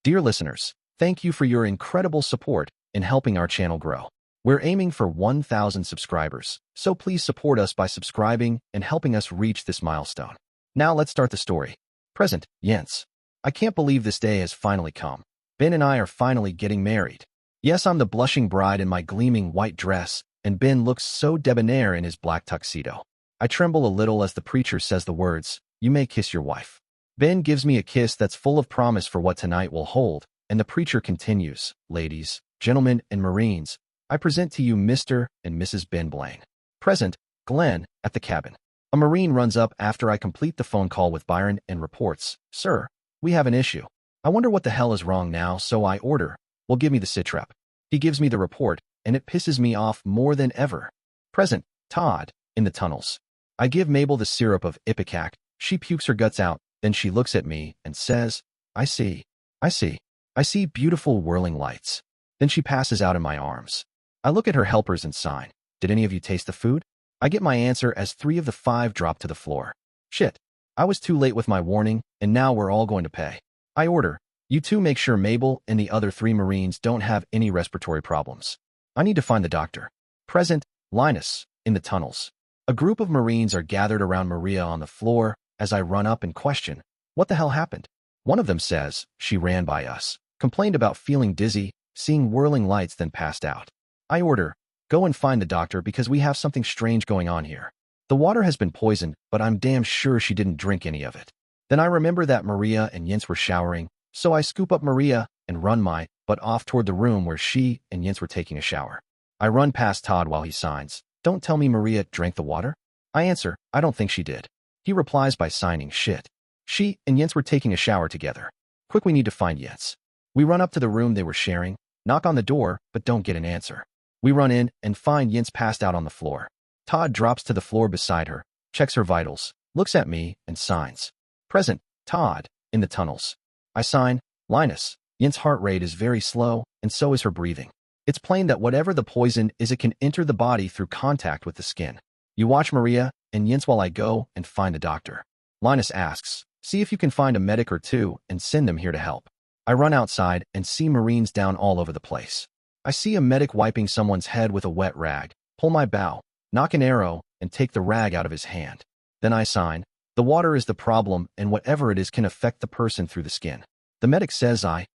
Dear listeners, thank you for your incredible support in helping our channel grow. We're aiming for 1,000 subscribers, so please support us by subscribing and helping us reach this milestone. Now let's start the story. Present, Jens. I can't believe this day has finally come. Ben and I are finally getting married. Yes, I'm the blushing bride in my gleaming white dress, and Ben looks so debonair in his black tuxedo. I tremble a little as the preacher says the words, "You may kiss your wife." Ben gives me a kiss that's full of promise for what tonight will hold, and the preacher continues, "Ladies, gentlemen, and Marines, I present to you Mr. and Mrs. Ben Blaine. Present, Glenn, at the cabin." A Marine runs up after I complete the phone call with Byron and reports, "Sir, we have an issue. I wonder what the hell is wrong now, so I order, well, give me the sitrep." He gives me the report, and it pisses me off more than ever. Present, Todd, in the tunnels. I give Mabel the syrup of Ipecac. She pukes her guts out, then she looks at me and says, I see beautiful whirling lights." Then she passes out in my arms. I look at her helpers and sign, "Did any of you taste the food?" I get my answer as 3 of the 5 drop to the floor. Shit, I was too late with my warning, and now we're all going to pay. I order, "You two make sure Mabel and the other 3 Marines don't have any respiratory problems. I need to find the doctor." Present, Linus, in the tunnels. A group of Marines are gathered around Maria on the floor as I run up and question, "What the hell happened?" One of them says, "She ran by us, complained about feeling dizzy, seeing whirling lights, then passed out." I order, "Go and find the doctor because we have something strange going on here. The water has been poisoned, but I'm damn sure she didn't drink any of it." Then I remember that Maria and Jens were showering, so I scoop up Maria and run my butt off toward the room where she and Jens were taking a shower. I run past Todd while he signs, "Don't tell me Maria drank the water?" I answer, "I don't think she did." He replies by signing, "Shit. She and Jens were taking a shower together. Quick, we need to find Jens." We run up to the room they were sharing, knock on the door, but don't get an answer. We run in and find Jens passed out on the floor. Todd drops to the floor beside her, checks her vitals, looks at me, and signs. Present, Todd, in the tunnels. I sign, "Linus, Jens' heart rate is very slow, and so is her breathing. It's plain that whatever the poison is, it can enter the body through contact with the skin. You watch Maria and Jens while I go and find the doctor." Linus asks, "See if you can find a medic or 2 and send them here to help." I run outside and see Marines down all over the place. I see a medic wiping someone's head with a wet rag, pull my bow, knock an arrow, and take the rag out of his hand. Then I sign, "The water is the problem, and whatever it is can affect the person through the skin." The medic says, I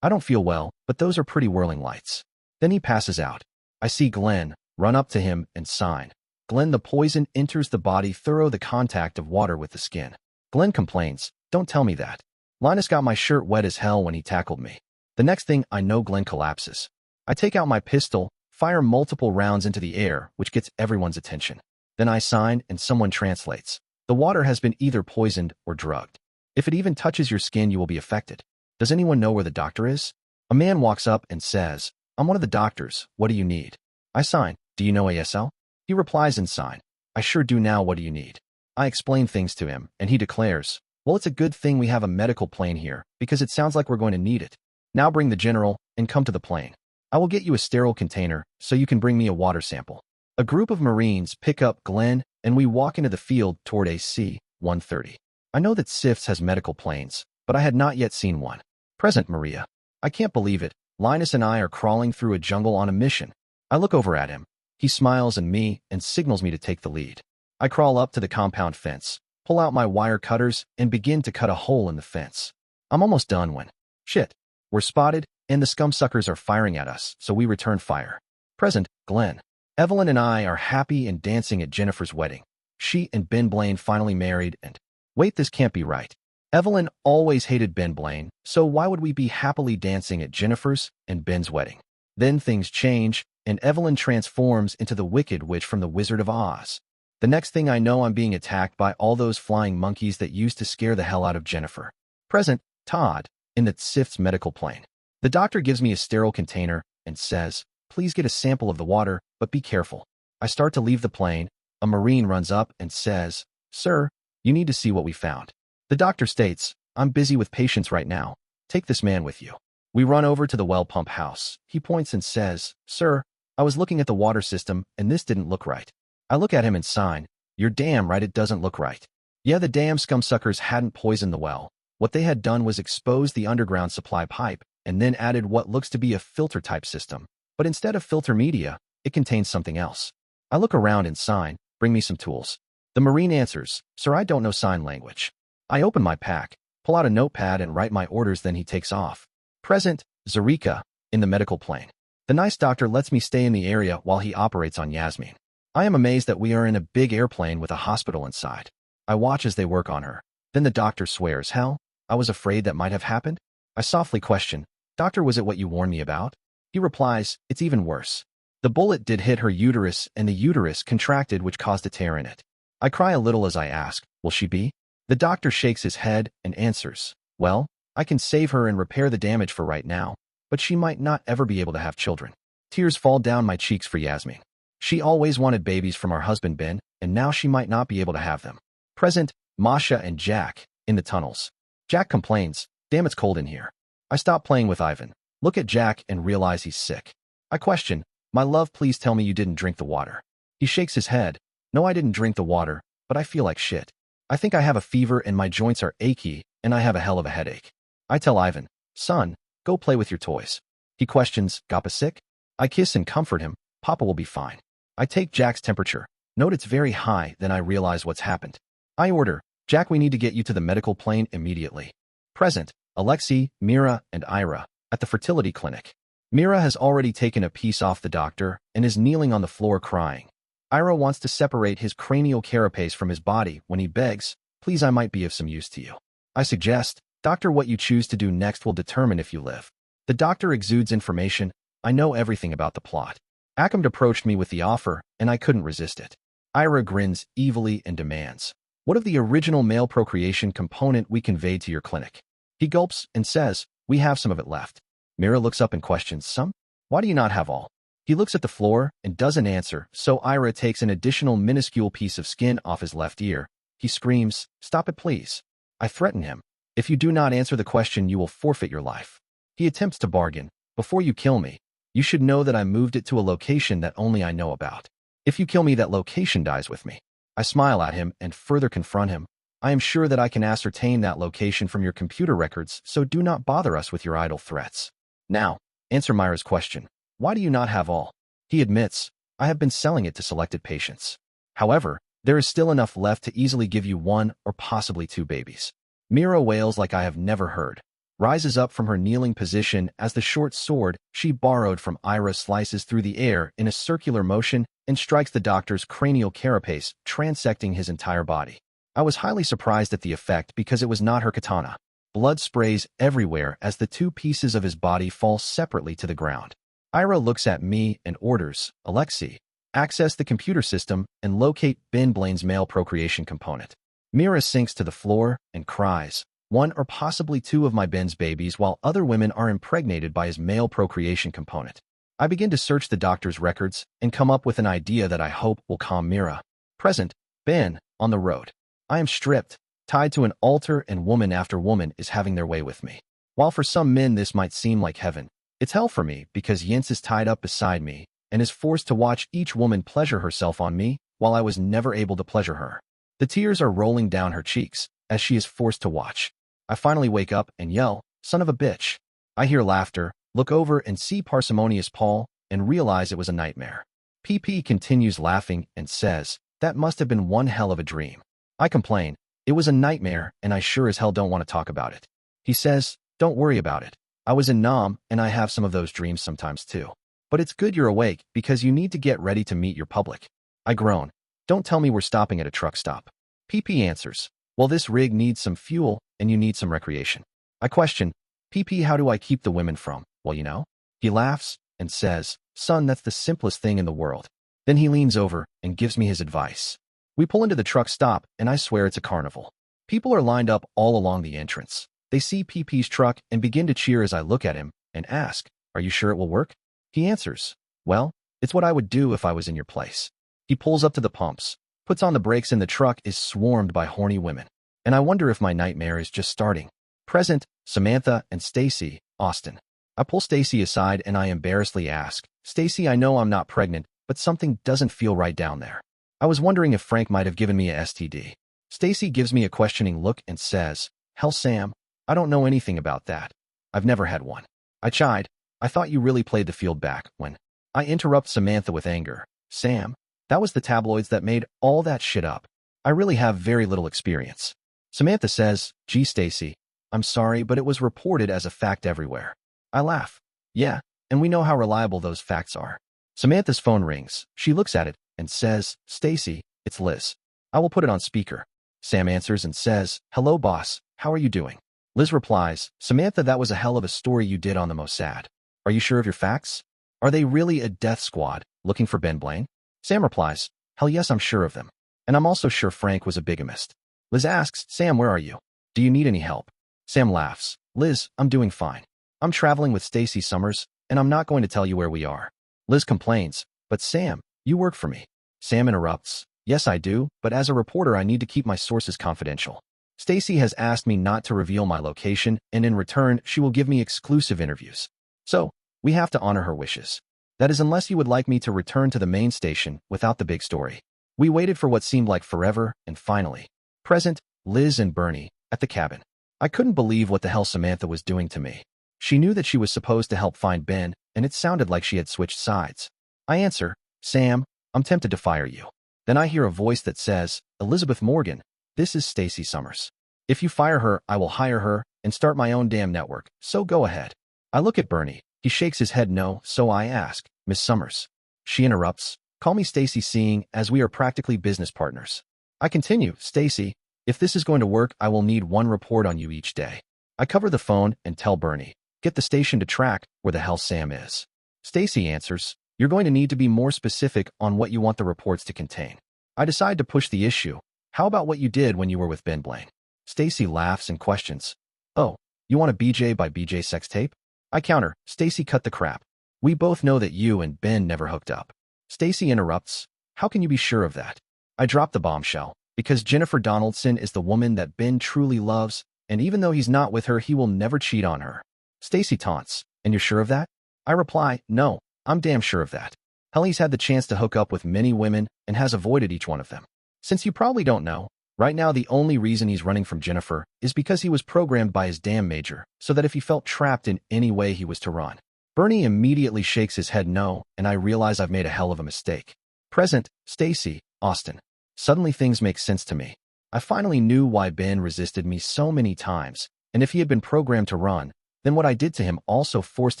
don't feel well, but those are pretty whirling lights." Then he passes out. I see Glenn, run up to him and sign, "Glenn, the poison enters the body through the contact of water with the skin." Glenn complains, "Don't tell me that. Linus got my shirt wet as hell when he tackled me." The next thing I know, Glenn collapses. I take out my pistol, fire multiple rounds into the air, which gets everyone's attention. Then I sign and someone translates, "The water has been either poisoned or drugged. If it even touches your skin, you will be affected. Does anyone know where the doctor is?" A man walks up and says, "I'm one of the doctors. What do you need?" I sign, "Do you know ASL?" He replies and sign, "I sure do now. What do you need?" I explain things to him, and he declares, "Well, it's a good thing we have a medical plane here, because it sounds like we're going to need it. Now bring the general and come to the plane. I will get you a sterile container so you can bring me a water sample." A group of Marines pick up Glenn, and we walk into the field toward a C-130. I know that SIFS has medical planes, but I had not yet seen one. Present, Maria. I can't believe it. Linus and I are crawling through a jungle on a mission. I look over at him. He smiles at me and signals me to take the lead. I crawl up to the compound fence, pull out my wire cutters, and begin to cut a hole in the fence. I'm almost done when, shit, we're spotted, and the scumsuckers are firing at us, so we return fire. Present, Glenn. Evelyn and I are happy and dancing at Jennifer's wedding. She and Ben Blaine finally married, and wait, this can't be right. Evelyn always hated Ben Blaine, so why would we be happily dancing at Jennifer's and Ben's wedding? Then things change, and Evelyn transforms into the Wicked Witch from The Wizard of Oz. The next thing I know, I'm being attacked by all those flying monkeys that used to scare the hell out of Jennifer. Present, Todd, in the SIFT's medical plane. The doctor gives me a sterile container and says, "Please get a sample of the water, but be careful." I start to leave the plane. A Marine runs up and says, "Sir, you need to see what we found." The doctor states, "I'm busy with patients right now. Take this man with you." We run over to the well pump house. He points and says, "Sir, I was looking at the water system, and this didn't look right." I look at him and sign, "You're damn right it doesn't look right." Yeah, the damn scumsuckers hadn't poisoned the well. What they had done was expose the underground supply pipe and then added what looks to be a filter-type system. But instead of filter media, it contains something else. I look around and sign, "Bring me some tools." The Marine answers, "Sir, I don't know sign language." I open my pack, pull out a notepad and write my orders, then he takes off. Present, Zarika, in the medical plane. The nice doctor lets me stay in the area while he operates on Yasmin. I am amazed that we are in a big airplane with a hospital inside. I watch as they work on her. Then the doctor swears, "Hell, I was afraid that might have happened." I softly question, "Doctor, was it what you warned me about?" He replies, "It's even worse. The bullet did hit her uterus and the uterus contracted, which caused a tear in it." I cry a little as I ask, "Will she be?" The doctor shakes his head and answers, "Well, I can save her and repair the damage for right now, but she might not ever be able to have children." Tears fall down my cheeks for Yasmin. She always wanted babies from our husband Ben, and now she might not be able to have them. Present, Masha and Jack, in the tunnels. Jack complains, "Damn, it's cold in here." I stop playing with Ivan, look at Jack and realize he's sick. I question, "My love, please tell me you didn't drink the water." He shakes his head, "No, I didn't drink the water, but I feel like shit. I think I have a fever and my joints are achy and I have a hell of a headache." I tell Ivan, "Son, go play with your toys." He questions, "Gappa sick?" I kiss and comfort him, "Papa will be fine." I take Jack's temperature, note it's very high, then I realize what's happened. I order, "Jack, we need to get you to the medical plane immediately." Present, Alexei, Mira, and Ira, at the fertility clinic. Mira has already taken a piece off the doctor and is kneeling on the floor crying. Ira wants to separate his cranial carapace from his body when he begs, "Please, I might be of some use to you." I suggest, "Doctor, what you choose to do next will determine if you live." The doctor exudes information. I know everything about the plot. Akam approached me with the offer, and I couldn't resist it. Ira grins evilly and demands, "What of the original male procreation component we conveyed to your clinic?" He gulps and says, "We have some of it left." Mira looks up and questions, "Some? Why do you not have all?" He looks at the floor and doesn't answer, so Ira takes an additional minuscule piece of skin off his left ear. He screams, "Stop it, please." I threaten him, "If you do not answer the question, you will forfeit your life." He attempts to bargain, "Before you kill me, you should know that I moved it to a location that only I know about. If you kill me, that location dies with me." I smile at him and further confront him. "I am sure that I can ascertain that location from your computer records, so do not bother us with your idle threats. Now, answer Myra's question. Why do you not have all?" He admits, "I have been selling it to selected patients. However, there is still enough left to easily give you one or possibly two babies." Mira wails like I have never heard, rises up from her kneeling position as the short sword she borrowed from Ira slices through the air in a circular motion and strikes the doctor's cranial carapace, transecting his entire body. I was highly surprised at the effect because it was not her katana. Blood sprays everywhere as the two pieces of his body fall separately to the ground. Ira looks at me and orders, "Alexei, access the computer system and locate Ben Blaine's male procreation component." Mira sinks to the floor and cries, "One or possibly two of my Ben's babies, while other women are impregnated by his male procreation component." I begin to search the doctor's records and come up with an idea that I hope will calm Mira. Present, Ben, on the road. I am stripped, tied to an altar, and woman after woman is having their way with me. While for some men this might seem like heaven, it's hell for me because Jens is tied up beside me and is forced to watch each woman pleasure herself on me while I was never able to pleasure her. The tears are rolling down her cheeks as she is forced to watch. I finally wake up and yell, "Son of a bitch." I hear laughter, look over and see Parsimonious Paul, and realize it was a nightmare. PP continues laughing and says, "That must have been one hell of a dream." I complain, "It was a nightmare and I sure as hell don't want to talk about it." He says, "Don't worry about it. I was in Nam and I have some of those dreams sometimes too. But it's good you're awake because you need to get ready to meet your public." I groan, "Don't tell me we're stopping at a truck stop." PP answers, "Well, this rig needs some fuel and you need some recreation." I question, "PP, how do I keep the women from, well, you know?" He laughs and says, "Son, that's the simplest thing in the world." Then he leans over and gives me his advice. We pull into the truck stop and I swear it's a carnival. People are lined up all along the entrance. They see PP's truck and begin to cheer as I look at him and ask, "Are you sure it will work?" He answers, "Well, it's what I would do if I was in your place." He pulls up to the pumps, puts on the brakes, and the truck is swarmed by horny women. And I wonder if my nightmare is just starting. Present, Samantha and Stacy, Austin. I pull Stacy aside and I embarrassedly ask, "Stacy, I know I'm not pregnant, but something doesn't feel right down there. I was wondering if Frank might have given me a STD." Stacy gives me a questioning look and says, "Hell, Sam, I don't know anything about that. I've never had one. I chide. I thought you really played the field back when I interrupt Samantha with anger. Sam, that was the tabloids that made all that shit up. I really have very little experience. Samantha says, gee, Stacy, I'm sorry, but it was reported as a fact everywhere. I laugh. Yeah, and we know how reliable those facts are. Samantha's phone rings. She looks at it and says, Stacy, it's Liz. I will put it on speaker. Sam answers and says, hello, boss. How are you doing? Liz replies, Samantha, that was a hell of a story you did on the Mossad. Are you sure of your facts? Are they really a death squad looking for Ben Blaine? Sam replies, hell yes, I'm sure of them. And I'm also sure Frank was a bigamist. Liz asks, Sam, where are you? Do you need any help? Sam laughs. Liz, I'm doing fine. I'm traveling with Stacy Summers, and I'm not going to tell you where we are. Liz complains, but Sam, you work for me. Sam interrupts, yes, I do, but as a reporter, I need to keep my sources confidential. Stacy has asked me not to reveal my location, and in return, she will give me exclusive interviews. So, we have to honor her wishes. That is unless you would like me to return to the main station without the big story. We waited for what seemed like forever, and finally, present, Liz and Bernie, at the cabin. I couldn't believe what the hell Samantha was doing to me. She knew that she was supposed to help find Ben, and it sounded like she had switched sides. I answer, Sam, I'm tempted to fire you. Then I hear a voice that says, Elizabeth Morgan, this is Stacy Summers. If you fire her, I will hire her and start my own damn network, so go ahead. I look at Bernie. He shakes his head no, so I ask, Miss Summers. She interrupts, call me Stacy, seeing as we are practically business partners. I continue, Stacy, if this is going to work, I will need one report on you each day. I cover the phone and tell Bernie, get the station to track where the hell Sam is. Stacy answers, you're going to need to be more specific on what you want the reports to contain. I decide to push the issue. How about what you did when you were with Ben Blaine? Stacy laughs and questions, oh, you want a BJ by BJ sex tape? I counter, Stacy, cut the crap. We both know that you and Ben never hooked up. Stacy interrupts, how can you be sure of that? I drop the bombshell, because Jennifer Donaldson is the woman that Ben truly loves, and even though he's not with her, he will never cheat on her. Stacy taunts, and you're sure of that? I reply, no, I'm damn sure of that. Hell, he's had the chance to hook up with many women and has avoided each one of them. Since you probably don't know, right now the only reason he's running from Jennifer is because he was programmed by his damn major, so that if he felt trapped in any way he was to run. Bernie immediately shakes his head no, and I realize I've made a hell of a mistake. Present, Stacy, Austin. Suddenly things make sense to me. I finally knew why Ben resisted me so many times, and if he had been programmed to run, then what I did to him also forced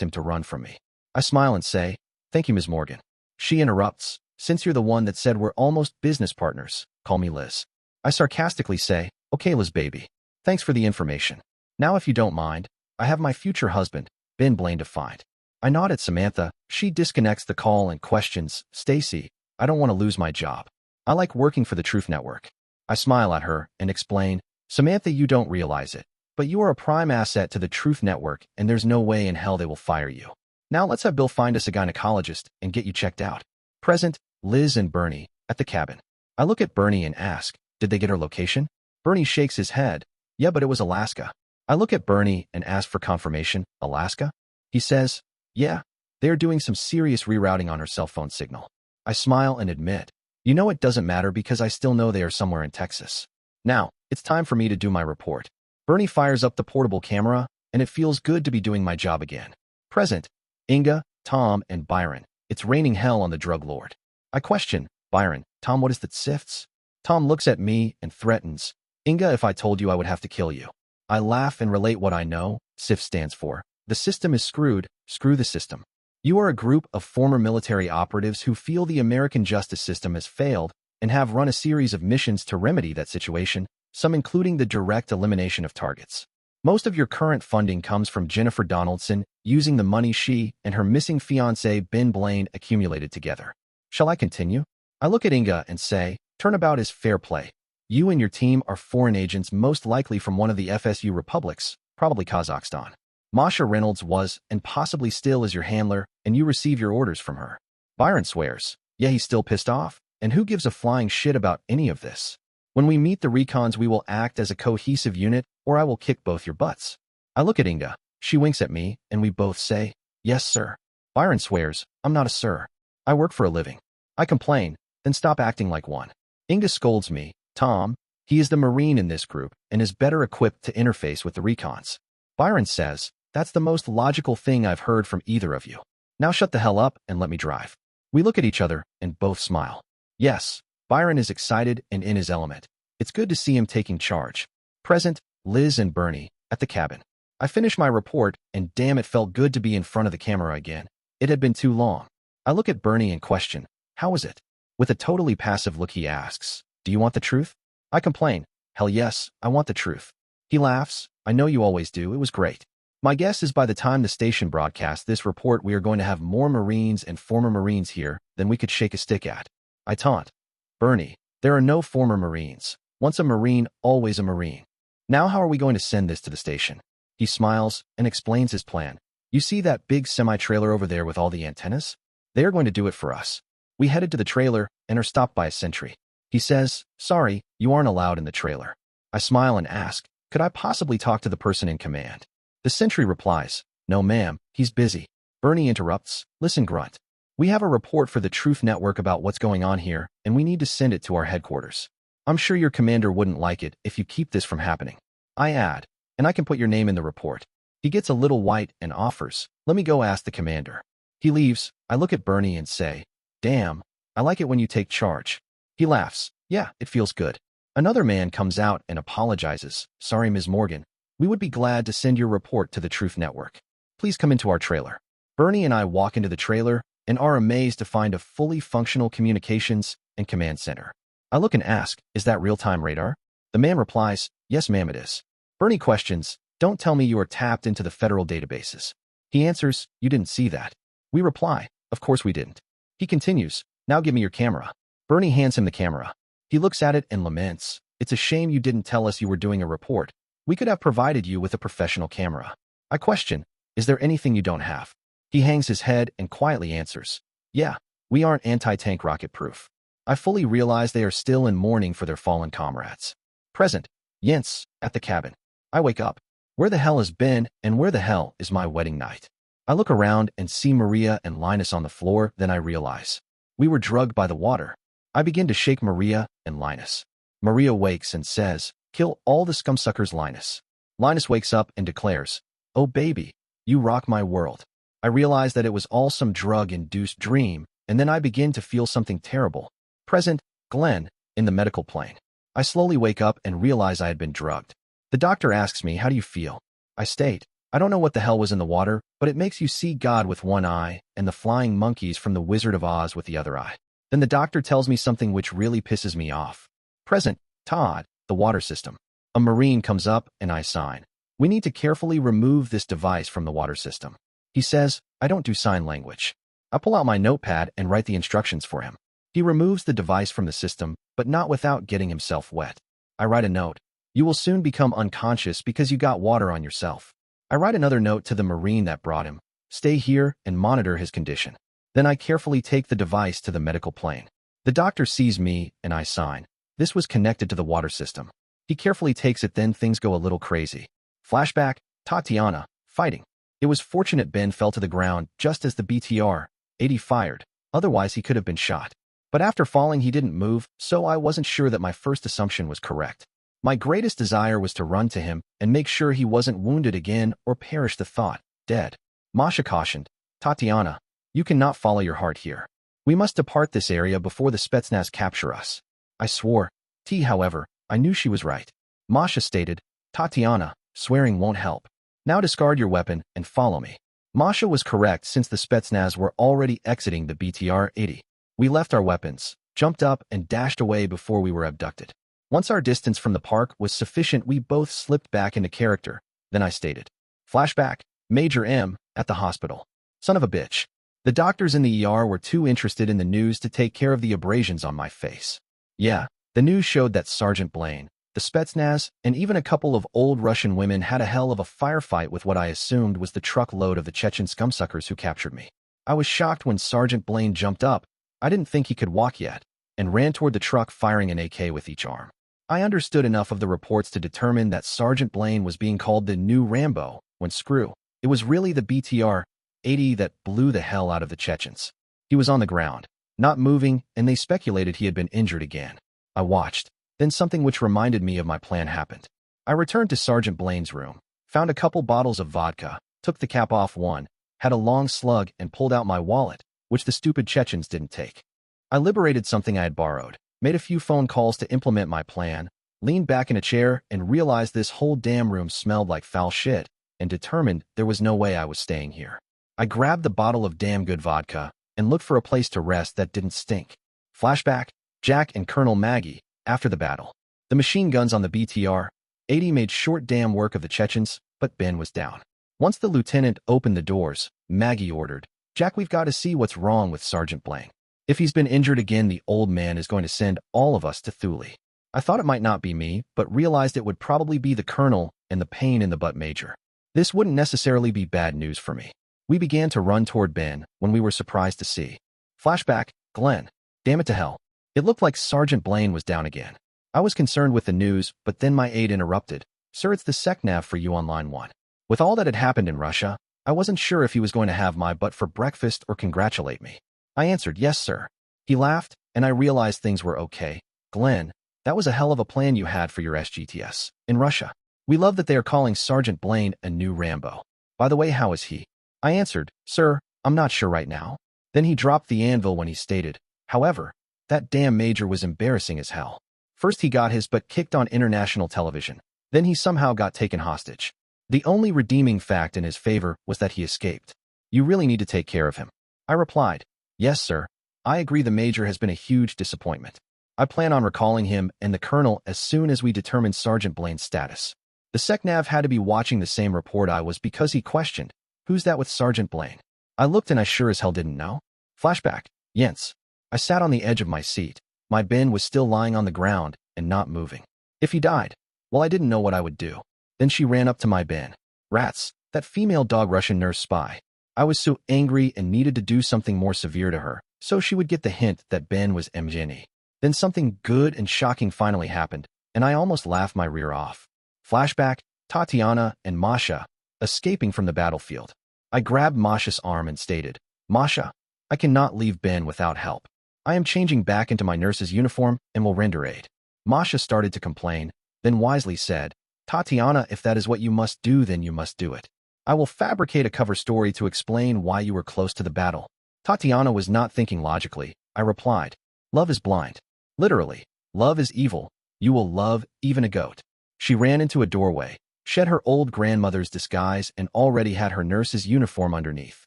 him to run from me. I smile and say, thank you, Ms. Morgan. She interrupts, since you're the one that said we're almost business partners, call me Liz. I sarcastically say, okay, Liz baby. Thanks for the information. Now if you don't mind, I have my future husband, Ben Blaine, to find. I nod at Samantha. She disconnects the call and questions, Stacy, I don't want to lose my job. I like working for the Truth Network. I smile at her and explain, Samantha, you don't realize it, but you are a prime asset to the Truth Network, and there's no way in hell they will fire you. Now let's have Bill find us a gynecologist and get you checked out. Present, Liz and Bernie, at the cabin. I look at Bernie and ask, did they get her location? Bernie shakes his head. Yeah, but it was Alaska. I look at Bernie and ask for confirmation. Alaska? He says, yeah, they are doing some serious rerouting on her cell phone signal. I smile and admit, you know, it doesn't matter because I still know they are somewhere in Texas. Now, it's time for me to do my report. Bernie fires up the portable camera, and it feels good to be doing my job again. Present, Inga, Tom, and Byron. It's raining hell on the drug lord. I question, Byron, Tom, what is that sifts? Tom looks at me and threatens, Inga, if I told you I would have to kill you. I laugh and relate what I know. SIF stands for, the system is screwed, screw the system. You are a group of former military operatives who feel the American justice system has failed and have run a series of missions to remedy that situation, some including the direct elimination of targets. Most of your current funding comes from Jennifer Donaldson using the money she and her missing fiancé Ben Blaine accumulated together. Shall I continue? I look at Inga and say, turnabout is fair play. You and your team are foreign agents, most likely from one of the FSU republics, probably Kazakhstan. Masha Reynolds was, and possibly still is, your handler, and you receive your orders from her. Byron swears, yeah, he's still pissed off, and who gives a flying shit about any of this? When we meet the recons, we will act as a cohesive unit, or I will kick both your butts. I look at Inga. She winks at me, and we both say, yes, sir. Byron swears, I'm not a sir. I work for a living. I complain, then stop acting like one. Inga scolds me, Tom, He is the Marine in this group and is better equipped to interface with the recons. Byron says, that's the most logical thing I've heard from either of you. Now shut the hell up and let me drive. We look at each other and both smile. Yes, Byron is excited and in his element. It's good to see him taking charge. Present, Liz and Bernie, at the cabin. I finish my report, and damn, it felt good to be in front of the camera again. It had been too long. I look at Bernie and question, how was it? With a totally passive look he asks, do you want the truth? I complain, hell yes, I want the truth. He laughs, I know you always do, it was great. My guess is by the time the station broadcasts this report we are going to have more Marines and former Marines here than we could shake a stick at. I taunt. Bernie, there are no former Marines. Once a Marine, always a Marine. Now how are we going to send this to the station? He smiles and explains his plan. You see that big semi-trailer over there with all the antennas? They are going to do it for us. We headed to the trailer and are stopped by a sentry. He says, sorry, you aren't allowed in the trailer. I smile and ask, could I possibly talk to the person in command? The sentry replies, no ma'am, he's busy. Bernie interrupts, listen grunt. We have a report for the Truth Network about what's going on here, and we need to send it to our headquarters. I'm sure your commander wouldn't like it if you keep this from happening. I add, and I can put your name in the report. He gets a little white and offers, let me go ask the commander. He leaves. I look at Bernie and say, damn, I like it when you take charge. He laughs, yeah, it feels good. Another man comes out and apologizes, sorry Ms. Morgan. We would be glad to send your report to the Truth Network. Please come into our trailer. Bernie and I walk into the trailer and are amazed to find a fully functional communications and command center. I look and ask, is that real-time radar? The man replies, yes ma'am it is. Bernie questions, don't tell me you are tapped into the federal databases. He answers, you didn't see that. We reply, of course we didn't. He continues, now give me your camera. Bernie hands him the camera. He looks at it and laments, it's a shame you didn't tell us you were doing a report. We could have provided you with a professional camera. I question, is there anything you don't have? He hangs his head and quietly answers, yeah, we aren't anti-tank rocket proof. I fully realize they are still in mourning for their fallen comrades. Present, Jens, at the cabin. I wake up. Where the hell has been and where the hell is my wedding night? I look around and see Maria and Linus on the floor, then I realize. We were drugged by the water. I begin to shake Maria and Linus. Maria wakes and says, kill all the scumsuckers, Linus. Linus wakes up and declares, oh baby, you rock my world. I realize that it was all some drug-induced dream, and then I begin to feel something terrible. Present, Glenn, in the medical plane. I slowly wake up and realize I had been drugged. The doctor asks me, how do you feel? I state, I don't know what the hell was in the water, but it makes you see God with one eye and the flying monkeys from the Wizard of Oz with the other eye. Then the doctor tells me something which really pisses me off. Present, Todd, the water system. A Marine comes up and I sign. We need to carefully remove this device from the water system. He says, I don't do sign language. I pull out my notepad and write the instructions for him. He removes the device from the system, but not without getting himself wet. I write a note. You will soon become unconscious because you got water on yourself. I write another note to the Marine that brought him. Stay here and monitor his condition. Then I carefully take the device to the medical plane. The doctor sees me and I sign. This was connected to the water system. He carefully takes it, then things go a little crazy. Flashback, Tatiana, fighting. It was fortunate Ben fell to the ground just as the BTR-80 fired, otherwise he could have been shot. But after falling he didn't move, so I wasn't sure that my first assumption was correct. My greatest desire was to run to him and make sure he wasn't wounded again or perish the thought, dead. Masha cautioned, Tatiana, you cannot follow your heart here. We must depart this area before the Spetsnaz capture us. I swore. However, I knew she was right. Masha stated, Tatiana, swearing won't help. Now discard your weapon and follow me. Masha was correct since the Spetsnaz were already exiting the BTR-80. We left our weapons, jumped up and dashed away before we were abducted. Once our distance from the park was sufficient, we both slipped back into character. Then I stated, flashback, Major M, at the hospital. Son of a bitch. The doctors in the ER were too interested in the news to take care of the abrasions on my face. Yeah, the news showed that Sergeant Blaine, the Spetsnaz, and even a couple of old Russian women had a hell of a firefight with what I assumed was the truckload of the Chechen scumsuckers who captured me. I was shocked when Sergeant Blaine jumped up. I didn't think he could walk yet, and ran toward the truck firing an AK with each arm. I understood enough of the reports to determine that Sergeant Blaine was being called the new Rambo, when screw. It was really the BTR-80 that blew the hell out of the Chechens. He was on the ground, not moving, and they speculated he had been injured again. I watched. Then something which reminded me of my plan happened. I returned to Sergeant Blaine's room, found a couple bottles of vodka, took the cap off one, had a long slug, and pulled out my wallet, which the stupid Chechens didn't take. I liberated something I had borrowed, made a few phone calls to implement my plan, leaned back in a chair and realized this whole damn room smelled like foul shit, and determined there was no way I was staying here. I grabbed the bottle of damn good vodka and looked for a place to rest that didn't stink. Flashback, Jack and Colonel Maggie, after the battle. The machine guns on the BTR, 80 made short damn work of the Chechens, but Ben was down. Once the lieutenant opened the doors, Maggie ordered, "Jack, we've got to see what's wrong with Sergeant Blaine. If he's been injured again, the old man is going to send all of us to Thule." I thought it might not be me, but realized it would probably be the colonel and the pain in the butt major. This wouldn't necessarily be bad news for me. We began to run toward Ben when we were surprised to see. Flashback, Glenn. Damn it to hell. It looked like Sergeant Blaine was down again. I was concerned with the news, but then my aide interrupted. "Sir, it's the SecNav for you on line 1. With all that had happened in Russia, I wasn't sure if he was going to have my butt for breakfast or congratulate me." I answered, "Yes, sir." He laughed, and I realized things were okay. "Glenn, that was a hell of a plan you had for your SGTS in Russia. We love that they are calling Sergeant Blaine a new Rambo. By the way, how is he?" I answered, "Sir, I'm not sure right now." Then he dropped the anvil when he stated, "However, that damn major was embarrassing as hell. First he got his butt kicked on international television. Then he somehow got taken hostage. The only redeeming fact in his favor was that he escaped. You really need to take care of him." I replied, "Yes, sir. I agree the major has been a huge disappointment. I plan on recalling him and the colonel as soon as we determine Sergeant Blaine's status." The SecNav had to be watching the same report I was because he questioned, "Who's that with Sergeant Blaine?" I looked and I sure as hell didn't know. Flashback, Jens. I sat on the edge of my seat. My Ben was still lying on the ground and not moving. If he died, well, I didn't know what I would do. Then she ran up to my Ben. Rats, that female dog Russian nurse spy. I was so angry and needed to do something more severe to her, so she would get the hint that Ben was MGNE. Then something good and shocking finally happened, and I almost laughed my rear off. Flashback, Tatiana and Masha, escaping from the battlefield. I grabbed Masha's arm and stated, "Masha, I cannot leave Ben without help. I am changing back into my nurse's uniform and will render aid." Masha started to complain, then wisely said, "Tatiana, if that is what you must do, then you must do it. I will fabricate a cover story to explain why you were close to the battle." Tatiana was not thinking logically. I replied, "Love is blind. Literally, love is evil. You will love even a goat." She ran into a doorway, shed her old grandmother's disguise, and already had her nurse's uniform underneath.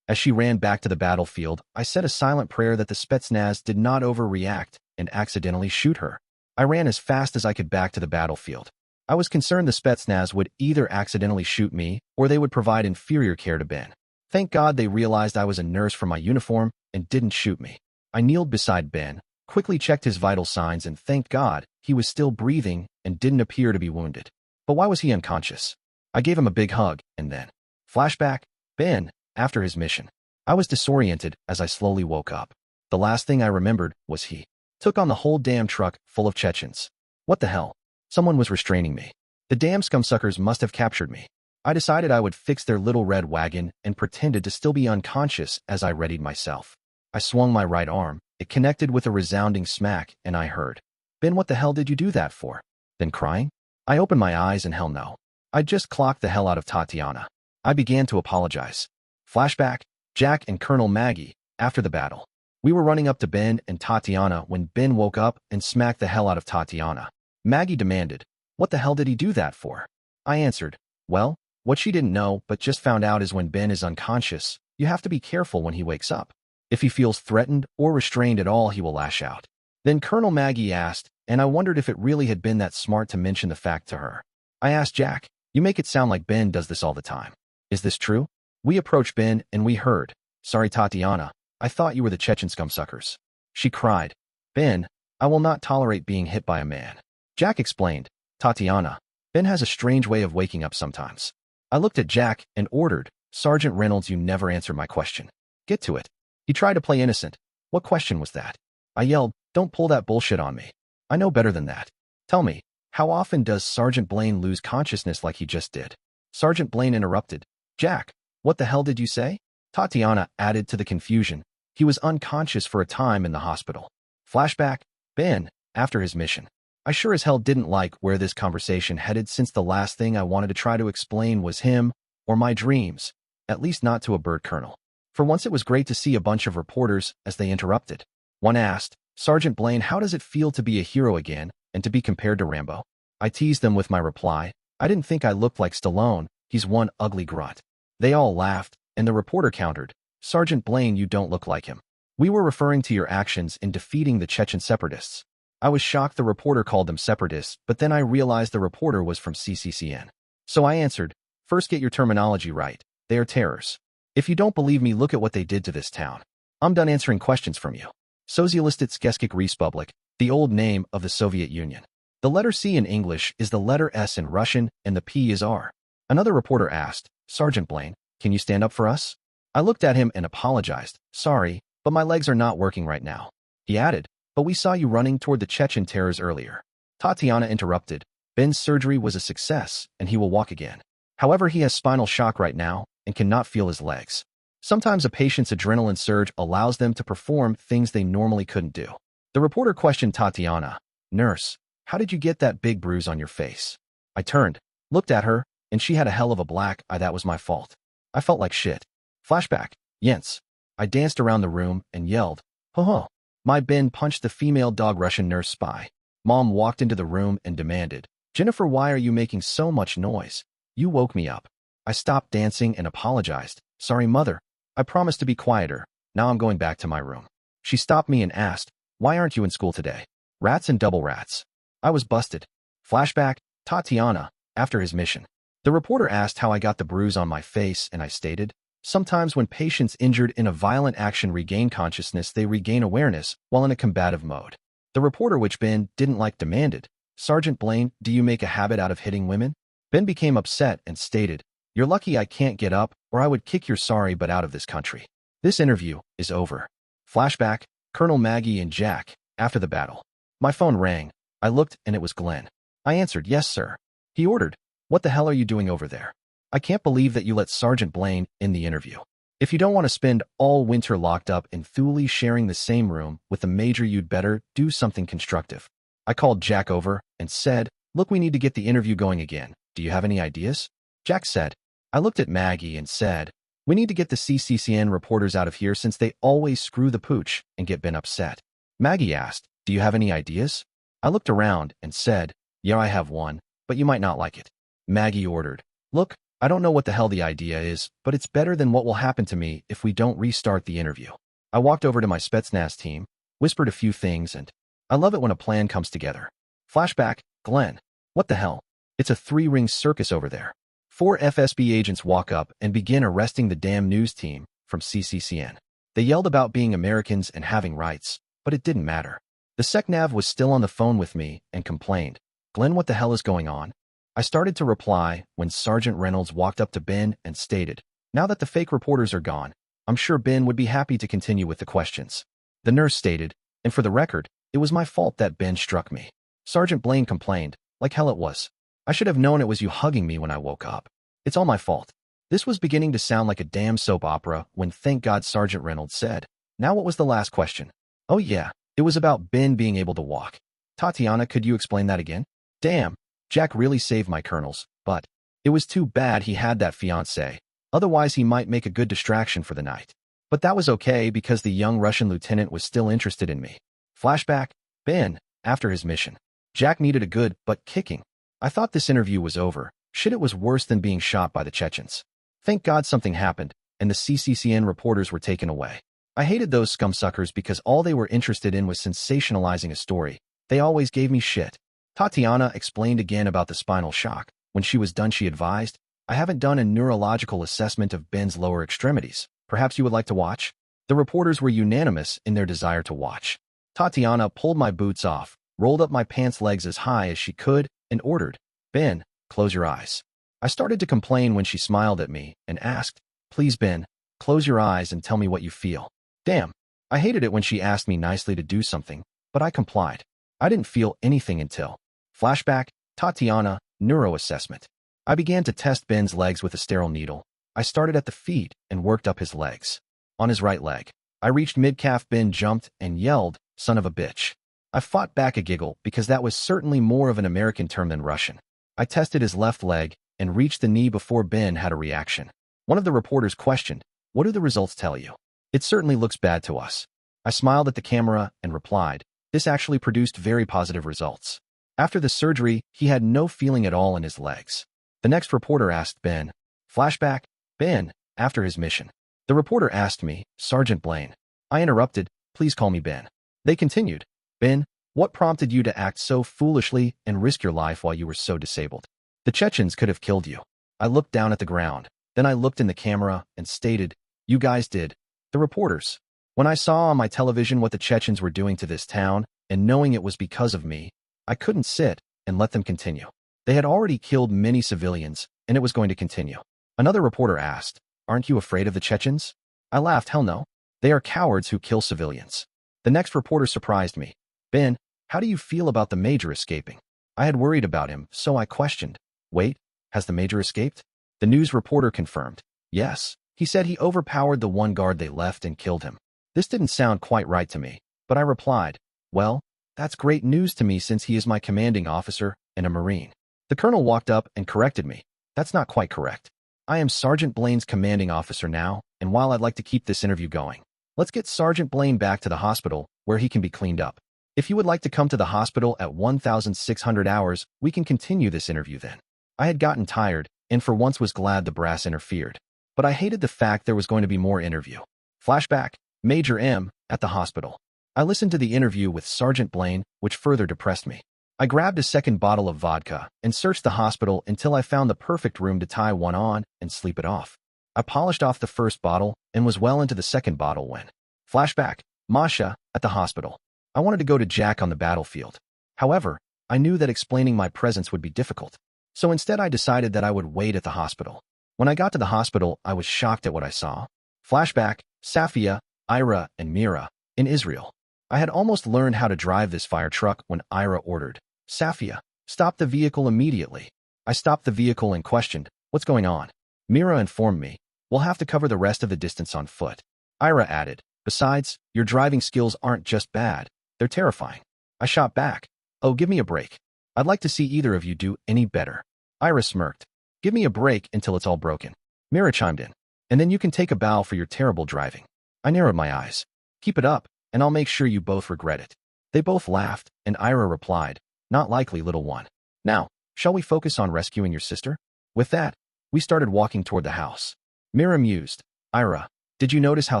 As she ran back to the battlefield, I said a silent prayer that the Spetsnaz did not overreact and accidentally shoot her. I ran as fast as I could back to the battlefield. I was concerned the Spetsnaz would either accidentally shoot me or they would provide inferior care to Ben. Thank God they realized I was a nurse for my uniform and didn't shoot me. I kneeled beside Ben, quickly checked his vital signs, and thanked God he was still breathing and didn't appear to be wounded. But why was he unconscious? I gave him a big hug, and then... Flashback, Ben, after his mission. I was disoriented as I slowly woke up. The last thing I remembered was he took on the whole damn truck full of Chechens. What the hell? Someone was restraining me. The damn scumsuckers must have captured me. I decided I would fix their little red wagon and pretended to still be unconscious as I readied myself. I swung my right arm. It connected with a resounding smack, and I heard, "Ben, what the hell did you do that for?" Then crying? I opened my eyes and hell no. I just clocked the hell out of Tatiana. I began to apologize. Flashback, Jack and Colonel Maggie, after the battle. We were running up to Ben and Tatiana when Ben woke up and smacked the hell out of Tatiana. Maggie demanded, "What the hell did he do that for?" I answered, "Well, what she didn't know but just found out is when Ben is unconscious, you have to be careful when he wakes up. If he feels threatened or restrained at all, he will lash out." Then Colonel Maggie asked, and I wondered if it really had been that smart to mention the fact to her. I asked Jack, "You make it sound like Ben does this all the time. Is this true?" We approached Ben and we heard, "Sorry, Tatiana, I thought you were the Chechen scumsuckers." She cried, "Ben, I will not tolerate being hit by a man." Jack explained, "Tatiana, Ben has a strange way of waking up sometimes." I looked at Jack and ordered, "Sergeant Reynolds, you never answered my question. Get to it." He tried to play innocent. "What question was that?" I yelled, "Don't pull that bullshit on me. I know better than that. Tell me, how often does Sergeant Blaine lose consciousness like he just did?" Sergeant Blaine interrupted, "Jack, what the hell did you say?" Tatiana added to the confusion, "He was unconscious for a time in the hospital." Flashback, Ben, after his mission. I sure as hell didn't like where this conversation headed, since the last thing I wanted to try to explain was him or my dreams, at least not to a bird colonel. For once, it was great to see a bunch of reporters as they interrupted. One asked, "Sergeant Blaine, how does it feel to be a hero again and to be compared to Rambo?" I teased them with my reply, "I didn't think I looked like Stallone, he's one ugly grunt." They all laughed, and the reporter countered, "Sergeant Blaine, you don't look like him. We were referring to your actions in defeating the Chechen separatists." I was shocked the reporter called them separatists, but then I realized the reporter was from CCCN. So I answered, "First, get your terminology right. They are terrors. If you don't believe me, look at what they did to this town. I'm done answering questions from you." Sozialistische Republik, the old name of the Soviet Union. The letter C in English is the letter S in Russian, and the P is R. Another reporter asked, "Sergeant Blaine, can you stand up for us?" I looked at him and apologized, "Sorry, but my legs are not working right now." He added, "But we saw you running toward the Chechen terrors earlier." Tatiana interrupted, "Ben's surgery was a success, and he will walk again. However, he has spinal shock right now and cannot feel his legs. Sometimes a patient's adrenaline surge allows them to perform things they normally couldn't do." The reporter questioned Tatiana, "Nurse, how did you get that big bruise on your face?" I turned, looked at her, and she had a hell of a black eye. That was my fault. I felt like shit. Flashback, Jens. I danced around the room and yelled, "Ho ho." My Ben punched the female dog Russian nurse spy. Mom walked into the room and demanded, "Jennifer, why are you making so much noise? You woke me up." I stopped dancing and apologized. "Sorry, Mother. I promised to be quieter. Now I'm going back to my room." She stopped me and asked, "Why aren't you in school today?" Rats and double rats. I was busted. Flashback, Tatiana, after his mission. The reporter asked how I got the bruise on my face, and I stated, "Sometimes when patients injured in a violent action regain consciousness, they regain awareness while in a combative mode." The reporter, which Ben didn't like, demanded, "Sergeant Blaine, do you make a habit out of hitting women?" Ben became upset and stated, "You're lucky I can't get up, or I would kick your sorry butt out of this country." This interview is over. Flashback, Colonel Maggie and Jack, after the battle. My phone rang. I looked, and it was Glenn. I answered, "Yes, sir." He ordered, "What the hell are you doing over there? I can't believe that you let Sergeant Blaine in the interview. If you don't want to spend all winter locked up in Thule sharing the same room with the major, you'd better do something constructive." I called Jack over and said, "Look, we need to get the interview going again. Do you have any ideas?" Jack said. I looked at Maggie and said, "We need to get the CCCN reporters out of here since they always screw the pooch and get Ben upset." Maggie asked, "Do you have any ideas?" I looked around and said, "Yeah, I have one, but you might not like it." Maggie ordered, "Look, I don't know what the hell the idea is, but it's better than what will happen to me if we don't restart the interview." I walked over to my Spetsnaz team, whispered a few things, and I love it when a plan comes together. Flashback, Glenn. "What the hell? It's a three-ring circus over there." 4 FSB agents walk up and begin arresting the damn news team from CCCN. They yelled about being Americans and having rights, but it didn't matter. The SecNav was still on the phone with me and complained, "Glenn, what the hell is going on?" I started to reply when Sergeant Reynolds walked up to Ben and stated, "Now that the fake reporters are gone, I'm sure Ben would be happy to continue with the questions." The nurse stated, "And for the record, it was my fault that Ben struck me." Sergeant Blaine complained, "Like hell it was. I should have known it was you hugging me when I woke up. It's all my fault." This was beginning to sound like a damn soap opera when, thank God, Sergeant Reynolds said, "Now what was the last question?" "Oh yeah, it was about Ben being able to walk." "Tatiana, could you explain that again?" "Damn, Jack really saved my colonels, but it was too bad he had that fiancée. Otherwise he might make a good distraction for the night. But that was okay because the young Russian lieutenant was still interested in me." Flashback, Ben, after his mission. Jack needed a good butt kicking. I thought this interview was over. Shit, it was worse than being shot by the Chechens. Thank God something happened, and the CCCN reporters were taken away. I hated those scumsuckers because all they were interested in was sensationalizing a story. They always gave me shit. Tatiana explained again about the spinal shock. When she was done, she advised, "I haven't done a neurological assessment of Ben's lower extremities. Perhaps you would like to watch?" The reporters were unanimous in their desire to watch. Tatiana pulled my boots off, rolled up my pants legs as high as she could, and ordered, "Ben, close your eyes." I started to complain when she smiled at me and asked, "Please, Ben, close your eyes and tell me what you feel." Damn, I hated it when she asked me nicely to do something, but I complied. I didn't feel anything until flashback, Tatiana, neuro assessment. I began to test Ben's legs with a sterile needle. I started at the feet and worked up his legs. On his right leg, I reached mid-calf. Ben jumped and yelled, "Son of a bitch." I fought back a giggle because that was certainly more of an American term than Russian. I tested his left leg and reached the knee before Ben had a reaction. One of the reporters questioned, "What do the results tell you?" "It certainly looks bad to us." I smiled at the camera and replied, "This actually produced very positive results." After the surgery, he had no feeling at all in his legs. The next reporter asked Ben, flashback, Ben, after his mission. The reporter asked me, "Sergeant Blaine." I interrupted, "Please call me Ben." They continued, "Ben, what prompted you to act so foolishly and risk your life while you were so disabled? The Chechens could have killed you." I looked down at the ground. Then I looked in the camera and stated, "You guys did." The reporters. When I saw on my television what the Chechens were doing to this town, and knowing it was because of me, I couldn't sit and let them continue. They had already killed many civilians, and it was going to continue. Another reporter asked, "Aren't you afraid of the Chechens?" I laughed, "Hell no. They are cowards who kill civilians." The next reporter surprised me. "Ben, how do you feel about the major escaping?" I had worried about him, so I questioned, "Wait, has the major escaped?" The news reporter confirmed, "Yes. He said he overpowered the one guard they left and killed him." This didn't sound quite right to me, but I replied, "Well, that's great news to me since he is my commanding officer and a Marine." The colonel walked up and corrected me. "That's not quite correct. I am Sergeant Blaine's commanding officer now, and while I'd like to keep this interview going, let's get Sergeant Blaine back to the hospital where he can be cleaned up. If you would like to come to the hospital at 1,600 hours, we can continue this interview then." I had gotten tired, and for once was glad the brass interfered. But I hated the fact there was going to be more interview. Flashback, Major M, at the hospital. I listened to the interview with Sergeant Blaine, which further depressed me. I grabbed a second bottle of vodka and searched the hospital until I found the perfect room to tie one on and sleep it off. I polished off the first bottle and was well into the second bottle when... Flashback, Masha, at the hospital. I wanted to go to Jack on the battlefield. However, I knew that explaining my presence would be difficult. So instead I decided that I would wait at the hospital. When I got to the hospital, I was shocked at what I saw. Flashback, Safia, Ira, and Mira, in Israel. I had almost learned how to drive this fire truck when Ira ordered, "Safia, stop the vehicle immediately." I stopped the vehicle and questioned, "What's going on?" Mira informed me, "We'll have to cover the rest of the distance on foot." Ira added, "Besides, your driving skills aren't just bad, they're terrifying." I shot back, "Oh, give me a break. I'd like to see either of you do any better." Ira smirked, "Give me a break until it's all broken." Mira chimed in, "And then you can take a bow for your terrible driving." I narrowed my eyes. "Keep it up, and I'll make sure you both regret it." They both laughed, and Ira replied, "Not likely, little one. Now, shall we focus on rescuing your sister?" With that, we started walking toward the house. Mira mused, "Ira, did you notice how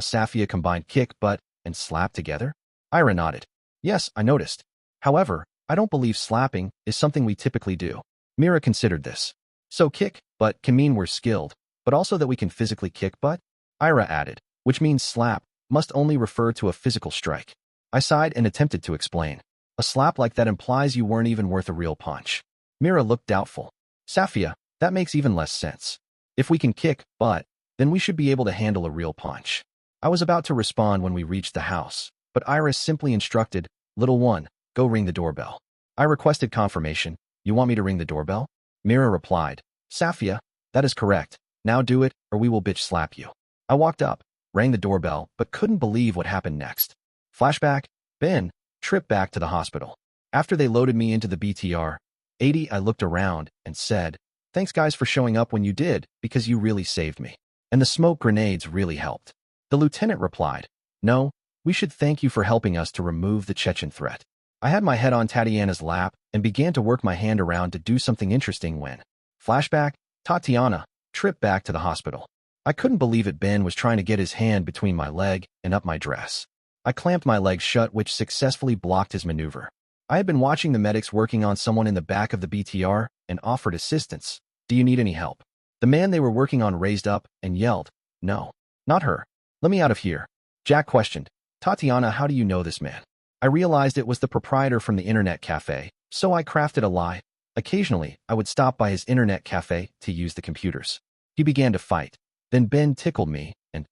Safia combined kick, butt, and slap together?" Ira nodded. "Yes, I noticed. However, I don't believe slapping is something we typically do." Mira considered this. "So kick, butt can mean we're skilled, but also that we can physically kick butt?" Ira added, "Which means slap must only refer to a physical strike." I sighed and attempted to explain. "A slap like that implies you weren't even worth a real punch." Mira looked doubtful. "Safia, that makes even less sense. If we can kick butt, then we should be able to handle a real punch." I was about to respond when we reached the house, but Iris simply instructed, "Little one, go ring the doorbell." I requested confirmation. "You want me to ring the doorbell?" Mira replied, "Safia, that is correct. Now do it, or we will bitch slap you." I walked up, rang the doorbell, but couldn't believe what happened next. Flashback, Ben, trip back to the hospital. After they loaded me into the BTR 80, I looked around and said, "Thanks guys for showing up when you did, because you really saved me. And the smoke grenades really helped." The lieutenant replied, "No, we should thank you for helping us to remove the Chechen threat." I had my head on Tatiana's lap and began to work my hand around to do something interesting when... Flashback, Tatiana, trip back to the hospital. I couldn't believe it. Ben was trying to get his hand between my leg and up my dress. I clamped my leg shut, which successfully blocked his maneuver. I had been watching the medics working on someone in the back of the BTR and offered assistance. "Do you need any help?" The man they were working on raised up and yelled, "No, not her. Let me out of here." Jack questioned, "Tatiana, how do you know this man?" I realized it was the proprietor from the internet cafe, so I crafted a lie. Occasionally, I would stop by his internet cafe to use the computers. He began to fight. Then Ben tickled me, and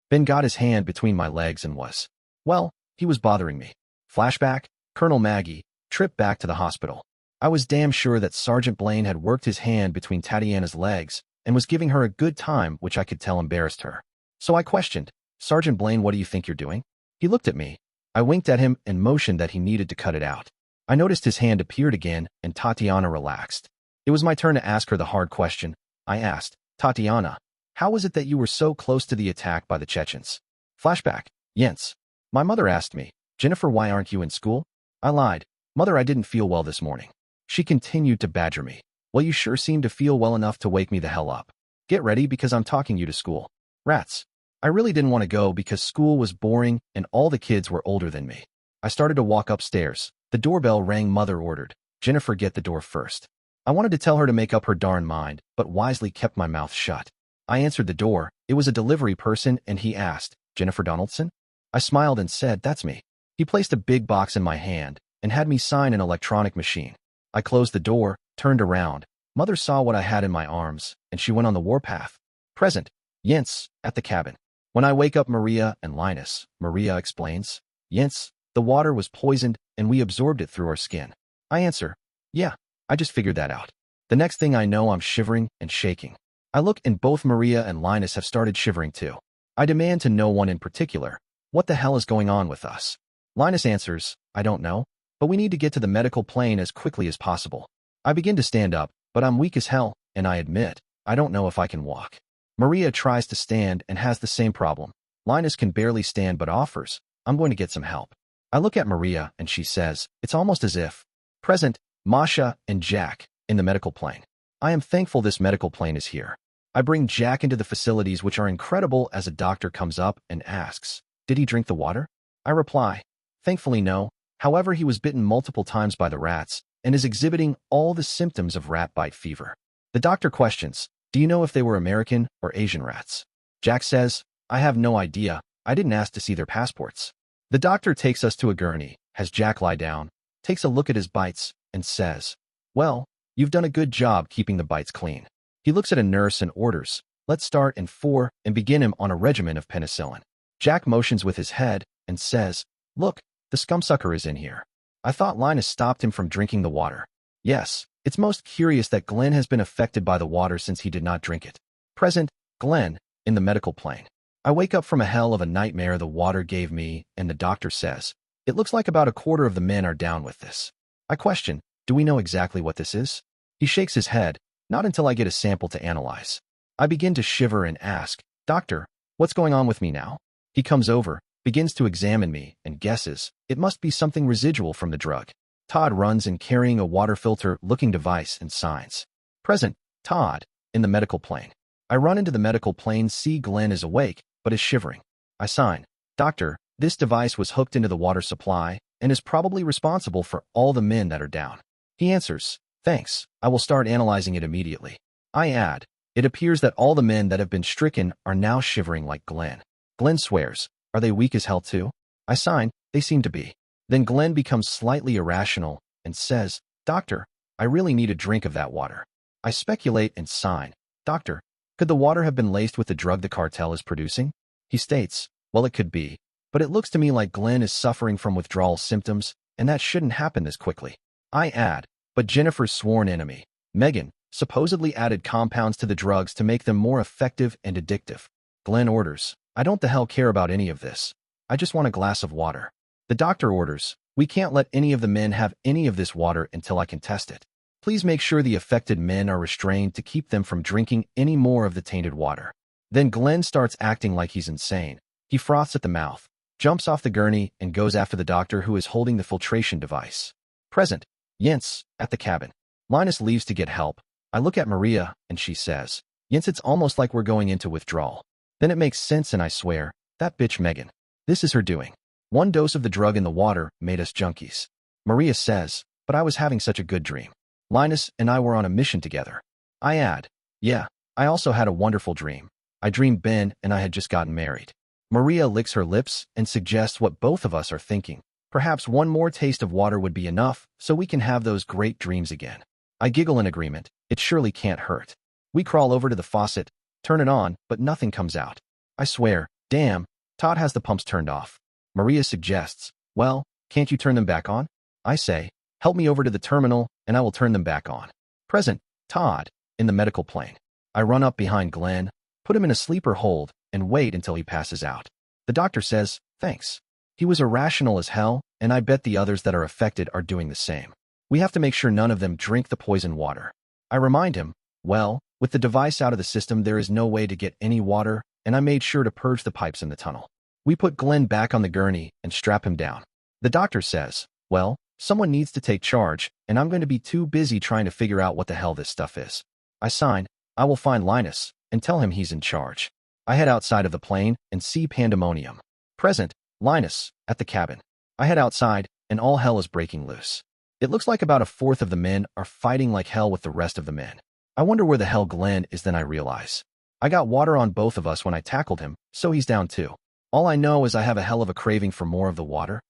Ben got his hand between my legs and was... well, he was bothering me. Flashback, Colonel Maggie, trip back to the hospital. I was damn sure that Sergeant Blaine had worked his hand between Tatiana's legs and was giving her a good time, which I could tell embarrassed her. So I questioned, "Sergeant Blaine, what do you think you're doing?" He looked at me, I winked at him and motioned that he needed to cut it out. I noticed his hand appeared again, and Tatiana relaxed. It was my turn to ask her the hard question. I asked, Tatiana, how was it that you were so close to the attack by the Chechens? Flashback. Jens. My mother asked me, Jennifer, why aren't you in school? I lied. Mother, I didn't feel well this morning. She continued to badger me. Well, you sure seem to feel well enough to wake me the hell up. Get ready because I'm talking you to school. Rats. I really didn't want to go because school was boring and all the kids were older than me. I started to walk upstairs. The doorbell rang. Mother ordered, Jennifer, get the door first. I wanted to tell her to make up her darn mind, but wisely kept my mouth shut. I answered the door. It was a delivery person and he asked, Jennifer Donaldson? I smiled and said, that's me. He placed a big box in my hand and had me sign an electronic machine. I closed the door, turned around. Mother saw what I had in my arms, and she went on the warpath. Present. Jens, at the cabin. When I wake up Maria and Linus, Maria explains, Jens, the water was poisoned and we absorbed it through our skin. I answer, yeah, I just figured that out. The next thing I know, I'm shivering and shaking. I look and both Maria and Linus have started shivering too. I demand to no one in particular, what the hell is going on with us? Linus answers, I don't know, but we need to get to the medical plane as quickly as possible. I begin to stand up, but I'm weak as hell, and I admit, I don't know if I can walk. Maria tries to stand and has the same problem. Linus can barely stand but offers, I'm going to get some help. I look at Maria and she says, it's almost as if. Present, Masha and Jack, in the medical plane. I am thankful this medical plane is here. I bring Jack into the facilities, which are incredible, as a doctor comes up and asks, did he drink the water? I reply, thankfully no. However, he was bitten multiple times by the rats and is exhibiting all the symptoms of rat bite fever. The doctor questions, do you know if they were American or Asian rats? Jack says, I have no idea. I didn't ask to see their passports. The doctor takes us to a gurney, has Jack lie down, takes a look at his bites, and says, well, you've done a good job keeping the bites clean. He looks at a nurse and orders, let's start in 4 and begin him on a regimen of penicillin. Jack motions with his head and says, look, the scumsucker is in here. I thought Linus stopped him from drinking the water. Yes, it's most curious that Glenn has been affected by the water since he did not drink it. Present, Glenn, in the medical plane. I wake up from a hell of a nightmare the water gave me, and the doctor says, it looks like about a quarter of the men are down with this. I question, do we know exactly what this is? He shakes his head, not until I get a sample to analyze. I begin to shiver and ask, doctor, what's going on with me now? He comes over, begins to examine me, and guesses, it must be something residual from the drug. Todd runs in carrying a water filter-looking device and signs. Present, Todd, in the medical plane. I run into the medical plane, see Glenn is awake, but is shivering. I sign, doctor, this device was hooked into the water supply and is probably responsible for all the men that are down. He answers, thanks, I will start analyzing it immediately. I add, it appears that all the men that have been stricken are now shivering like Glenn. Glenn swears, are they weak as hell too? I sign, they seem to be. Then Glenn becomes slightly irrational and says, doctor, I really need a drink of that water. I speculate and sign, doctor, could the water have been laced with the drug the cartel is producing? He states, well, it could be, but it looks to me like Glenn is suffering from withdrawal symptoms, and that shouldn't happen this quickly. I add, but Jennifer's sworn enemy, Megan, supposedly added compounds to the drugs to make them more effective and addictive. Glenn orders, I don't the hell care about any of this. I just want a glass of water. The doctor orders, we can't let any of the men have any of this water until I can test it. Please make sure the affected men are restrained to keep them from drinking any more of the tainted water. Then Glenn starts acting like he's insane. He froths at the mouth, jumps off the gurney, and goes after the doctor who is holding the filtration device. Present, Jens, at the cabin. Linus leaves to get help. I look at Maria, and she says, Jens, it's almost like we're going into withdrawal. Then it makes sense, and I swear, that bitch Megan. This is her doing. 1 dose of the drug in the water made us junkies. Maria says, but I was having such a good dream. Linus and I were on a mission together. I add, yeah, I also had a wonderful dream. I dreamed Ben and I had just gotten married. Maria licks her lips and suggests what both of us are thinking. Perhaps 1 more taste of water would be enough so we can have those great dreams again. I giggle in agreement. It surely can't hurt. We crawl over to the faucet, turn it on, but nothing comes out. I swear, damn, Todd has the pumps turned off. Maria suggests, well, can't you turn them back on? I say, help me over to the terminal and I will turn them back on. Present, Todd, in the medical plane. I run up behind Glenn, put him in a sleeper hold, and wait until he passes out. The doctor says, thanks. He was irrational as hell, and I bet the others that are affected are doing the same. We have to make sure none of them drink the poison water. I remind him, well, with the device out of the system, there is no way to get any water, and I made sure to purge the pipes in the tunnel. We put Glenn back on the gurney and strap him down. The doctor says, well, someone needs to take charge, and I'm going to be too busy trying to figure out what the hell this stuff is. I sign, I will find Linus, and tell him he's in charge. I head outside of the plane and see pandemonium. Present, Linus, at the cabin. I head outside, and all hell is breaking loose. It looks like about a fourth of the men are fighting like hell with the rest of the men. I wonder where the hell Glenn is, then I realize. I got water on both of us when I tackled him, so he's down too. All I know is I have a hell of a craving for more of the water.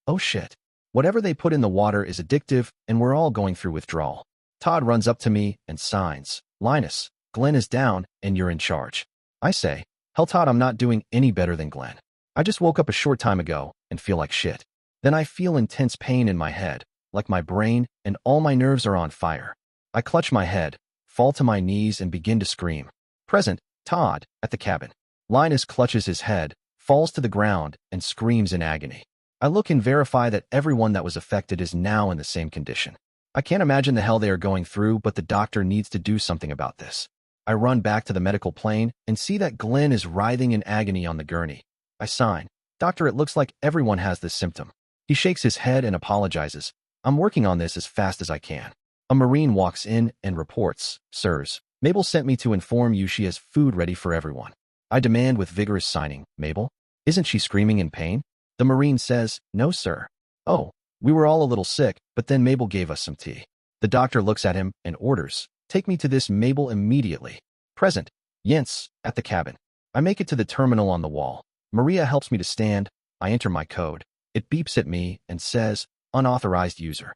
Oh shit. Whatever they put in the water is addictive, and we're all going through withdrawal. Todd runs up to me and signs, Linus, Glenn is down, and you're in charge. I say, hell Todd, I'm not doing any better than Glenn. I just woke up a short time ago and feel like shit. Then I feel intense pain in my head, like my brain and all my nerves are on fire. I clutch my head, fall to my knees, and begin to scream. Present, Todd, at the cabin. Linus clutches his head, falls to the ground, and screams in agony. I look and verify that everyone that was affected is now in the same condition. I can't imagine the hell they are going through, but the doctor needs to do something about this. I run back to the medical plane and see that Glenn is writhing in agony on the gurney. I sign, Doctor, it looks like everyone has this symptom. He shakes his head and apologizes. I'm working on this as fast as I can. A Marine walks in and reports, Sirs, Mabel sent me to inform you she has food ready for everyone. I demand with vigorous signing, Mabel? Isn't she screaming in pain? The Marine says, No, sir. Oh, we were all a little sick, but then Mabel gave us some tea. The doctor looks at him and orders, Take me to this Mabel immediately. Present, Jens, at the cabin. I make it to the terminal on the wall. Maria helps me to stand. I enter my code. It beeps at me and says, Unauthorized user.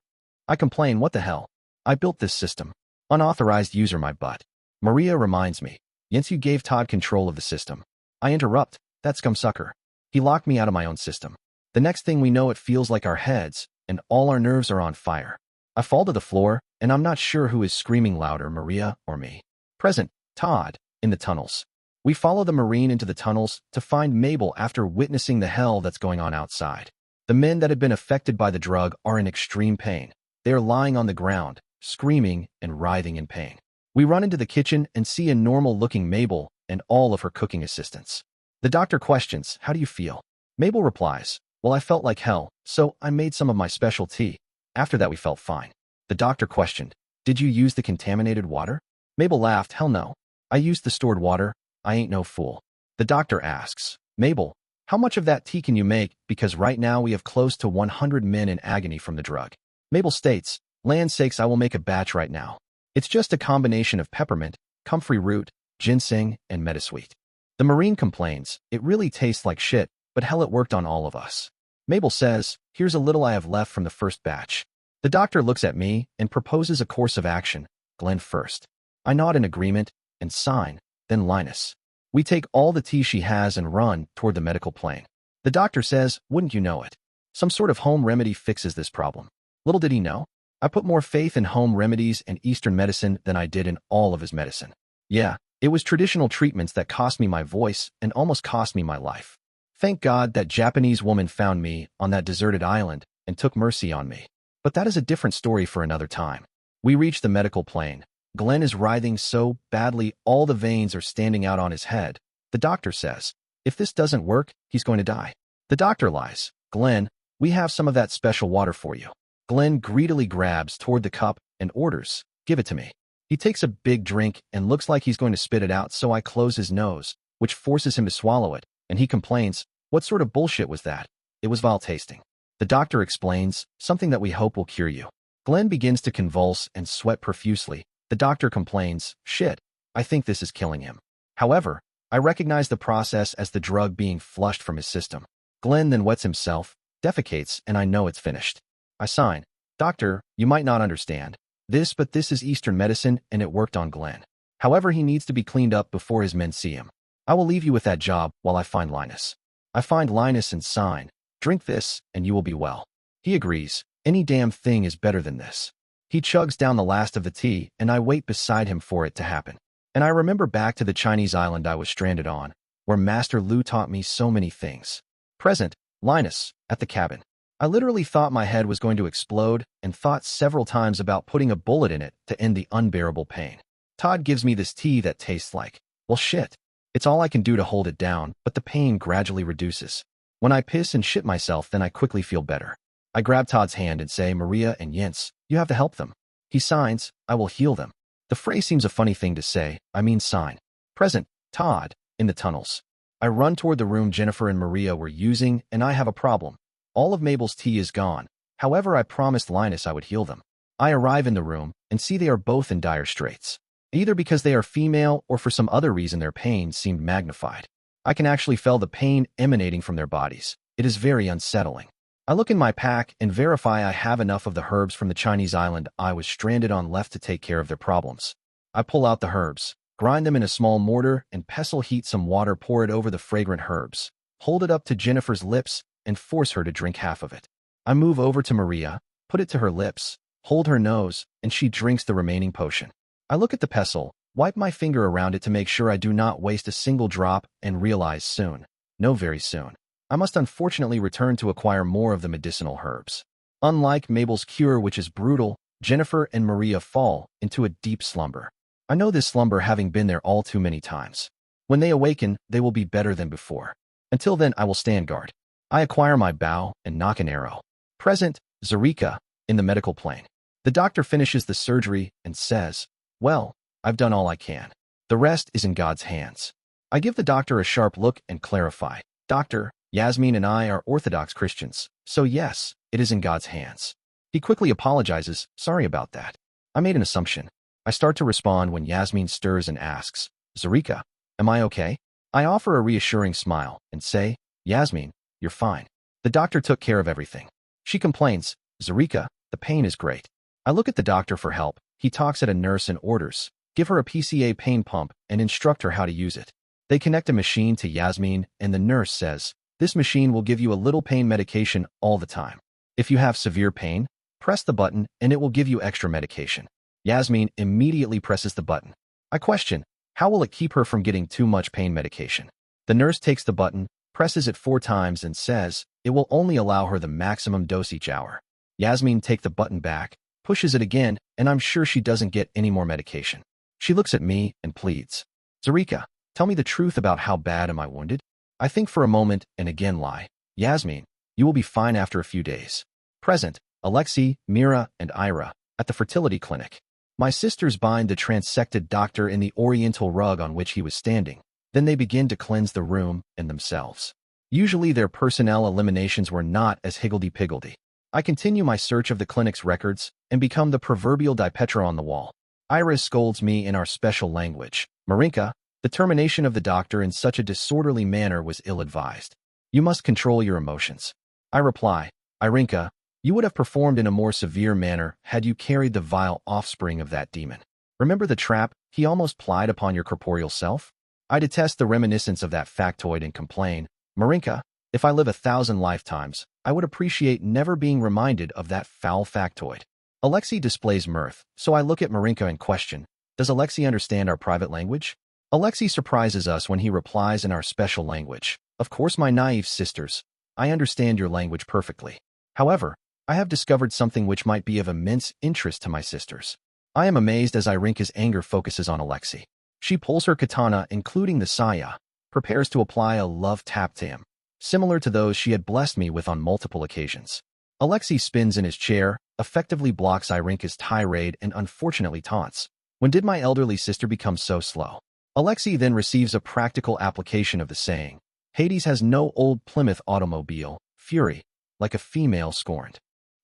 I complain, what the hell? I built this system. Unauthorized user my butt. Maria reminds me, Jens, you gave Todd control of the system. I interrupt, that scumsucker. He locked me out of my own system. The next thing we know, it feels like our heads and all our nerves are on fire. I fall to the floor, and I'm not sure who is screaming louder, Maria or me. Present, Todd, in the tunnels. We follow the Marine into the tunnels to find Mabel after witnessing the hell that's going on outside. The men that had been affected by the drug are in extreme pain. They are lying on the ground, screaming and writhing in pain. We run into the kitchen and see a normal-looking Mabel and all of her cooking assistants. The doctor questions, How do you feel? Mabel replies, Well, I felt like hell, so I made some of my special tea. After that, we felt fine. The doctor questioned, Did you use the contaminated water? Mabel laughed, Hell no. I used the stored water. I ain't no fool. The doctor asks, Mabel, how much of that tea can you make, because right now we have close to 100 men in agony from the drug. Mabel states, Land's sakes, I will make a batch right now. It's just a combination of peppermint, comfrey root, ginseng, and metasweet. The Marine complains, It really tastes like shit, but hell, it worked on all of us. Mabel says, Here's a little I have left from the first batch. The doctor looks at me and proposes a course of action, Glenn first. I nod in agreement and sign, then Linus. We take all the tea she has and run toward the medical plane. The doctor says, Wouldn't you know it? Some sort of home remedy fixes this problem. Little did he know. I put more faith in home remedies and Eastern medicine than I did in all of his medicine. Yeah, it was traditional treatments that cost me my voice and almost cost me my life. Thank God that Japanese woman found me on that deserted island and took mercy on me. But that is a different story for another time. We reach the medical plane. Glenn is writhing so badly all the veins are standing out on his head. The doctor says, If this doesn't work, he's going to die. The doctor lies. Glenn, we have some of that special water for you. Glenn greedily grabs toward the cup and orders, Give it to me. He takes a big drink and looks like he's going to spit it out, so I close his nose, which forces him to swallow it, and he complains, What sort of bullshit was that? It was vile tasting. The doctor explains, Something that we hope will cure you. Glenn begins to convulse and sweat profusely. The doctor complains, Shit, I think this is killing him. However, I recognize the process as the drug being flushed from his system. Glenn then wets himself, defecates, and I know it's finished. I sign, Doctor, you might not understand this, but this is Eastern medicine and it worked on Glenn. However, he needs to be cleaned up before his men see him. I will leave you with that job while I find Linus. I find Linus and sign, Drink this and you will be well. He agrees, Any damn thing is better than this. He chugs down the last of the tea and I wait beside him for it to happen. And I remember back to the Chinese island I was stranded on, where Master Lu taught me so many things. Present, Linus, at the cabin. I literally thought my head was going to explode and thought several times about putting a bullet in it to end the unbearable pain. Todd gives me this tea that tastes like, well, shit. It's all I can do to hold it down, but the pain gradually reduces. When I piss and shit myself, then I quickly feel better. I grab Todd's hand and say, Maria and Jens, you have to help them. He signs, I will heal them. The phrase seems a funny thing to say, I mean sign. Present, Todd, in the tunnels. I run toward the room Jennifer and Maria were using, and I have a problem. All of Mabel's tea is gone. However, I promised Linus I would heal them. I arrive in the room and see they are both in dire straits. Either because they are female or for some other reason their pain seemed magnified. I can actually feel the pain emanating from their bodies. It is very unsettling. I look in my pack and verify I have enough of the herbs from the Chinese island I was stranded on left to take care of their problems. I pull out the herbs, grind them in a small mortar, and pestle heat some water, pour it over the fragrant herbs, hold it up to Jennifer's lips, and force her to drink half of it. I move over to Maria, put it to her lips, hold her nose, and she drinks the remaining potion. I look at the pestle, wipe my finger around it to make sure I do not waste a single drop, and realize soon, no very soon, I must unfortunately return to acquire more of the medicinal herbs. Unlike Mabel's cure, which is brutal, Jennifer and Maria fall into a deep slumber. I know this slumber having been there all too many times. When they awaken, they will be better than before. Until then, I will stand guard. I acquire my bow and knock an arrow. Present, Zarika, in the medical plane. The doctor finishes the surgery and says, well, I've done all I can. The rest is in God's hands. I give the doctor a sharp look and clarify, Doctor, Yasmin and I are Orthodox Christians, so yes, it is in God's hands. He quickly apologizes, sorry about that. I made an assumption. I start to respond when Yasmin stirs and asks, Zarika, am I okay? I offer a reassuring smile and say, Yasmin, you're fine. The doctor took care of everything. She complains, Zarika, the pain is great. I look at the doctor for help. He talks at a nurse and orders, give her a PCA pain pump and instruct her how to use it. They connect a machine to Yasmin and the nurse says, this machine will give you a little pain medication all the time. If you have severe pain, press the button and it will give you extra medication. Yasmin immediately presses the button. I question, how will it keep her from getting too much pain medication? The nurse takes the button, presses it 4 times and says, it will only allow her the maximum dose each hour. Yasmin takes the button back, pushes it again, and I'm sure she doesn't get any more medication. She looks at me and pleads, Zarika, tell me the truth about how bad am I wounded? I think for a moment and again lie. Yasmin, you will be fine after a few days. Present, Alexei, Mira, and Ira, at the fertility clinic. My sisters bind the transected doctor in the oriental rug on which he was standing. Then they begin to cleanse the room and themselves. Usually their personnel eliminations were not as higgledy-piggledy. I continue my search of the clinic's records and become the proverbial Dipetra on the wall. Iris scolds me in our special language. Marinka, the termination of the doctor in such a disorderly manner was ill-advised. You must control your emotions. I reply, Irinka, you would have performed in a more severe manner had you carried the vile offspring of that demon. Remember the trap he almost plied upon your corporeal self? I detest the reminiscence of that factoid and complain, Marinka, if I live 1,000 lifetimes, I would appreciate never being reminded of that foul factoid. Alexei displays mirth, so I look at Marinka and question, does Alexei understand our private language? Alexei surprises us when he replies in our special language. Of course, my naive sisters, I understand your language perfectly. However, I have discovered something which might be of immense interest to my sisters. I am amazed as Irinka's anger focuses on Alexei. She pulls her katana, including the saya, prepares to apply a love tap to him, similar to those she had blessed me with on multiple occasions. Alexei spins in his chair, effectively blocks Irinka's tirade and unfortunately taunts. When did my elderly sister become so slow? Alexei then receives a practical application of the saying, Hades has no old Plymouth automobile, fury, like a female scorned.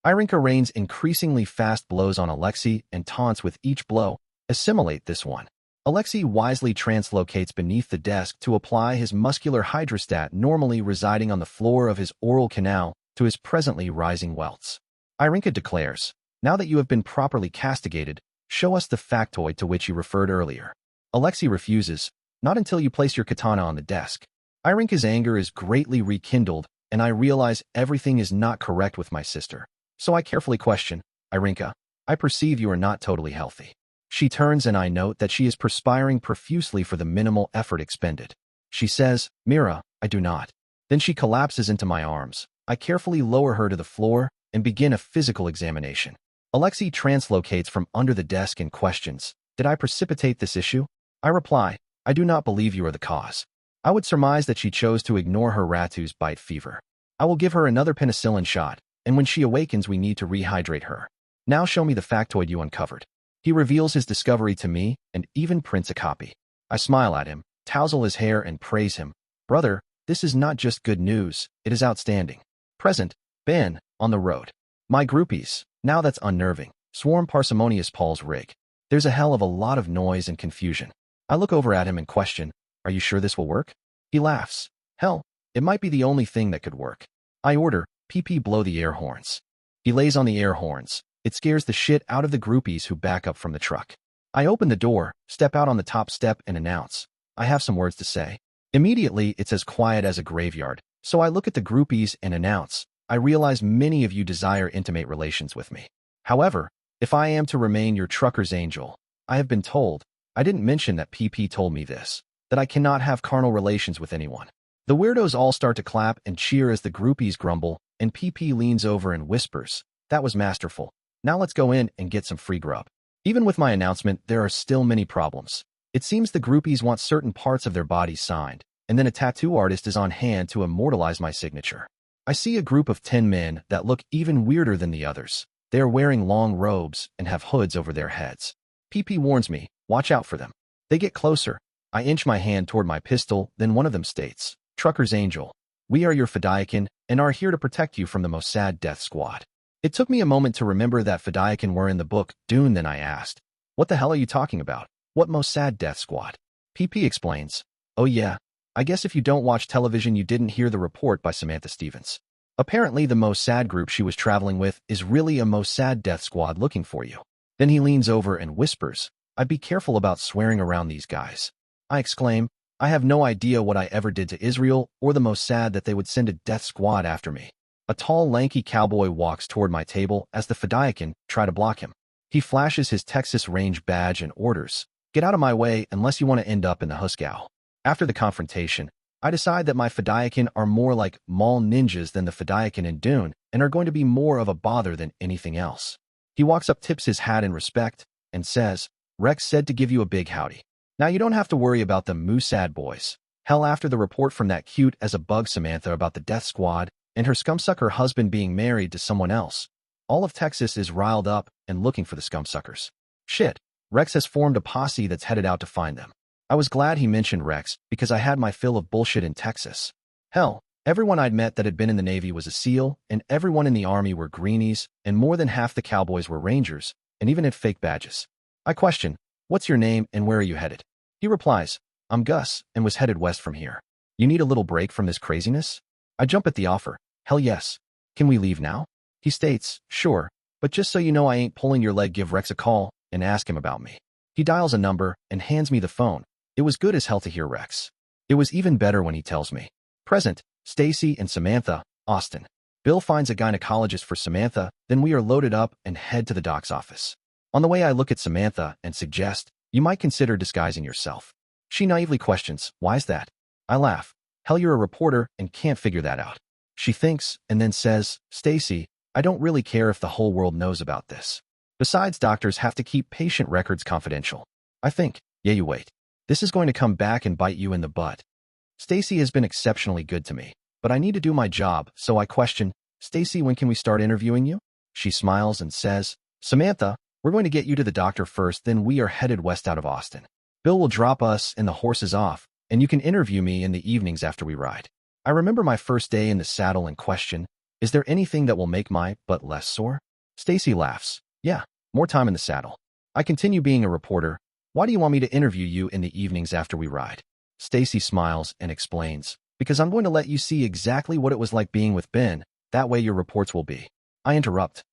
Irinka rains increasingly fast blows on Alexei and taunts with each blow, assimilate this one. Alexei wisely translocates beneath the desk to apply his muscular hydrostat normally residing on the floor of his oral canal to his presently rising welts. Irinka declares, now that you have been properly castigated, show us the factoid to which you referred earlier. Alexei refuses, not until you place your katana on the desk. Irinka's anger is greatly rekindled, and I realize everything is not correct with my sister. So I carefully question, Irinka, I perceive you are not totally healthy. She turns and I note that she is perspiring profusely for the minimal effort expended. She says, Mira, I do not. Then she collapses into my arms. I carefully lower her to the floor and begin a physical examination. Alexei translocates from under the desk and questions, "Did I precipitate this issue?" I reply, "I do not believe you are the cause." I would surmise that she chose to ignore her Ratu's bite fever. I will give her another penicillin shot, and when she awakens we need to rehydrate her. Now show me the factoid you uncovered. He reveals his discovery to me and even prints a copy. I smile at him, tousle his hair and praise him. "Brother, this is not just good news, it is outstanding." Present, Ben, on the road. My groupies, now that's unnerving, swarm parsimonious Paul's rig. There's a hell of a lot of noise and confusion. I look over at him and question, "Are you sure this will work?" He laughs. "Hell, it might be the only thing that could work." I order, "PP blow the air horns." He lays on the air horns. It scares the shit out of the groupies who back up from the truck. I open the door, step out on the top step and announce, "I have some words to say." Immediately, it's as quiet as a graveyard, so I look at the groupies and announce, "I realize many of you desire intimate relations with me. However, if I am to remain your trucker's angel, I have been told, I didn't mention that PP told me this, that I cannot have carnal relations with anyone." The weirdos all start to clap and cheer as the groupies grumble, and PP leans over and whispers, "That was masterful. Now let's go in and get some free grub." Even with my announcement, there are still many problems. It seems the groupies want certain parts of their bodies signed, and then a tattoo artist is on hand to immortalize my signature. I see a group of 10 men that look even weirder than the others. They are wearing long robes and have hoods over their heads. PP warns me, "Watch out for them." They get closer. I inch my hand toward my pistol, then one of them states, "Trucker's Angel, we are your Fedaykin and are here to protect you from the Mossad death squad." It took me a moment to remember that Fedaykin were in the book Dune. Then I asked, "What the hell are you talking about? What Mossad death squad?" PP explains, "Oh yeah, I guess if you don't watch television you didn't hear the report by Samantha Stevens. Apparently the Mossad group she was traveling with is really a Mossad death squad looking for you." Then he leans over and whispers, "I'd be careful about swearing around these guys." I exclaim, "I have no idea what I ever did to Israel or the Mossad that they would send a death squad after me." A tall, lanky cowboy walks toward my table as the Fedaykin try to block him. He flashes his Texas Range badge and orders, "Get out of my way unless you want to end up in the Huskow." After the confrontation, I decide that my Fedaykin are more like mall ninjas than the Fedaykin in Dune and are going to be more of a bother than anything else. He walks up, tips his hat in respect, and says, "Rex said to give you a big howdy. Now you don't have to worry about the Mossad boys. Hell, after the report from that cute as a bug Samantha about the death squad and her scumsucker husband being married to someone else, all of Texas is riled up and looking for the scumsuckers. Shit, Rex has formed a posse that's headed out to find them." I was glad he mentioned Rex because I had my fill of bullshit in Texas. Hell, everyone I'd met that had been in the Navy was a SEAL, and everyone in the Army were greenies, and more than half the cowboys were Rangers, and even had fake badges. I question, "What's your name and where are you headed?" He replies, "I'm Gus and was headed west from here. You need a little break from this craziness?" I jump at the offer. "Hell yes. Can we leave now?" He states, "Sure, but just so you know I ain't pulling your leg, give Rex a call and ask him about me." He dials a number and hands me the phone. It was good as hell to hear Rex. It was even better when he tells me, "Present, Stacy and Samantha, Austin." Bill finds a gynecologist for Samantha, then we are loaded up and head to the doc's office. On the way I look at Samantha and suggest, "You might consider disguising yourself." She naively questions, "Why's that?" I laugh. "Hell, you're a reporter and can't figure that out." She thinks and then says, "Stacy, I don't really care if the whole world knows about this. Besides, doctors have to keep patient records confidential." I think, "Yeah, you wait. This is going to come back and bite you in the butt." Stacy has been exceptionally good to me, but I need to do my job, so I question, "Stacy, when can we start interviewing you?" She smiles and says, "Samantha, we're going to get you to the doctor first, then we are headed west out of Austin. Bill will drop us and the horses off, and you can interview me in the evenings after we ride." I remember my first day in the saddle and question, "Is there anything that will make my butt less sore?" Stacy laughs, "Yeah, more time in the saddle." I continue being a reporter. "Why do you want me to interview you in the evenings after we ride?" Stacy smiles and explains, "Because I'm going to let you see exactly what it was like being with Ben. That way your reports will be." I interrupt.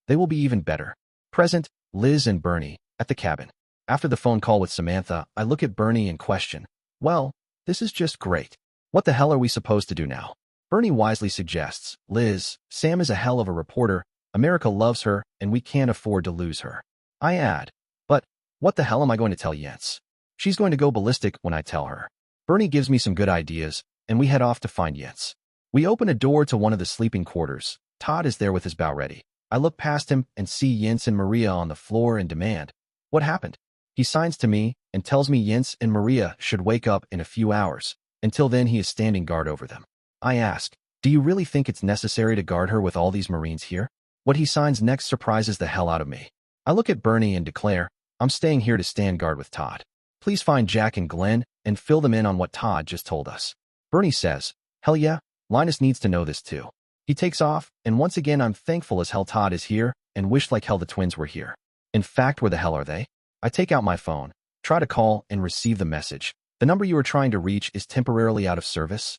"They will be even better." Present, Liz and Bernie, at the cabin. After the phone call with Samantha, I look at Bernie and question, "Well, this is just great. What the hell are we supposed to do now?" Bernie wisely suggests, "Liz, Sam is a hell of a reporter. America loves her, and we can't afford to lose her." I add, "But what the hell am I going to tell Jens? She's going to go ballistic when I tell her." Bernie gives me some good ideas, and we head off to find Jens. We open a door to one of the sleeping quarters. Todd is there with his bow ready. I look past him and see Jens and Maria on the floor and demand, "What happened?" He signs to me and tells me Jens and Maria should wake up in a few hours. Until then, he is standing guard over them. I ask, "Do you really think it's necessary to guard her with all these Marines here?" What he signs next surprises the hell out of me. I look at Bernie and declare, "I'm staying here to stand guard with Todd. Please find Jack and Glenn and fill them in on what Todd just told us." Bernie says, "Hell yeah, Linus needs to know this too." He takes off, and once again I'm thankful as hell Todd is here and wish like hell the twins were here. In fact, where the hell are they? I take out my phone, try to call, and receive the message. "The number you are trying to reach is temporarily out of service."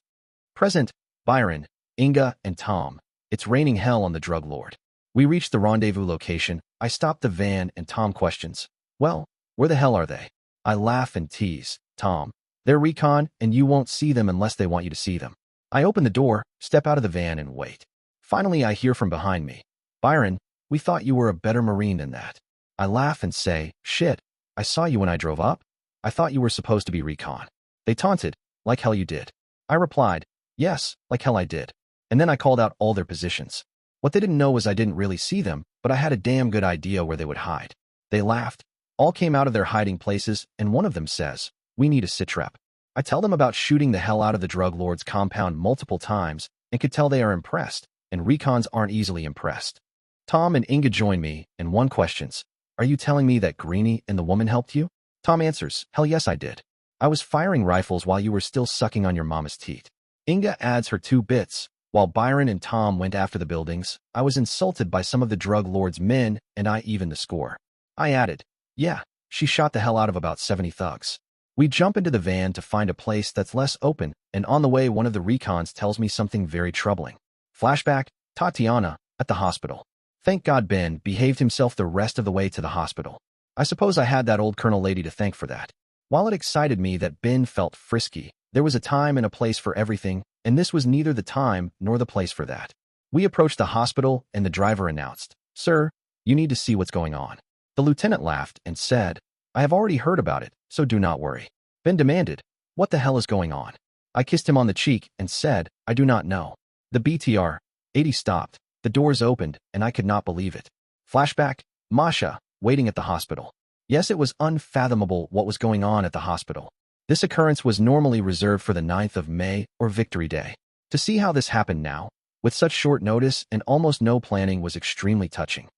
Present, Byron, Inga, and Tom. It's raining hell on the drug lord. We reach the rendezvous location. I stop the van and Tom questions, "Well, where the hell are they?" I laugh and tease, "Tom, they're recon and you won't see them unless they want you to see them." I open the door, step out of the van, and wait. Finally, I hear from behind me, "Byron, we thought you were a better Marine than that." I laugh and say, "Shit, I saw you when I drove up. I thought you were supposed to be recon." They taunted, "Like hell you did." I replied, "Yes, like hell I did." And then I called out all their positions. What they didn't know was I didn't really see them, but I had a damn good idea where they would hide. They laughed, all came out of their hiding places, and one of them says, "We need a sitrep." I tell them about shooting the hell out of the drug lord's compound multiple times and could tell they are impressed, and recons aren't easily impressed. Tom and Inga join me, and one questions, "Are you telling me that Greenie and the woman helped you?" Tom answers, "Hell yes I did. I was firing rifles while you were still sucking on your mama's teat." Inga adds her 2 bits. While Byron and Tom went after the buildings, I was insulted by some of the drug lord's men, and I evened the score. I added, "Yeah, she shot the hell out of about 70 thugs." We jump into the van to find a place that's less open, and on the way one of the recons tells me something very troubling. Flashback, Tatiana, at the hospital. Thank God Ben behaved himself the rest of the way to the hospital. I suppose I had that old colonel lady to thank for that. While it excited me that Ben felt frisky, there was a time and a place for everything, and this was neither the time nor the place for that. We approached the hospital, and the driver announced, "Sir, you need to see what's going on." The lieutenant laughed and said, "I have already heard about it, so do not worry." Ben demanded, "What the hell is going on?" I kissed him on the cheek and said, "I do not know." The BTR 80 stopped, the doors opened, and I could not believe it. Flashback, Masha, waiting at the hospital. Yes, it was unfathomable what was going on at the hospital. This occurrence was normally reserved for the 9th of May or Victory Day. To see how this happened now, with such short notice and almost no planning, was extremely touching.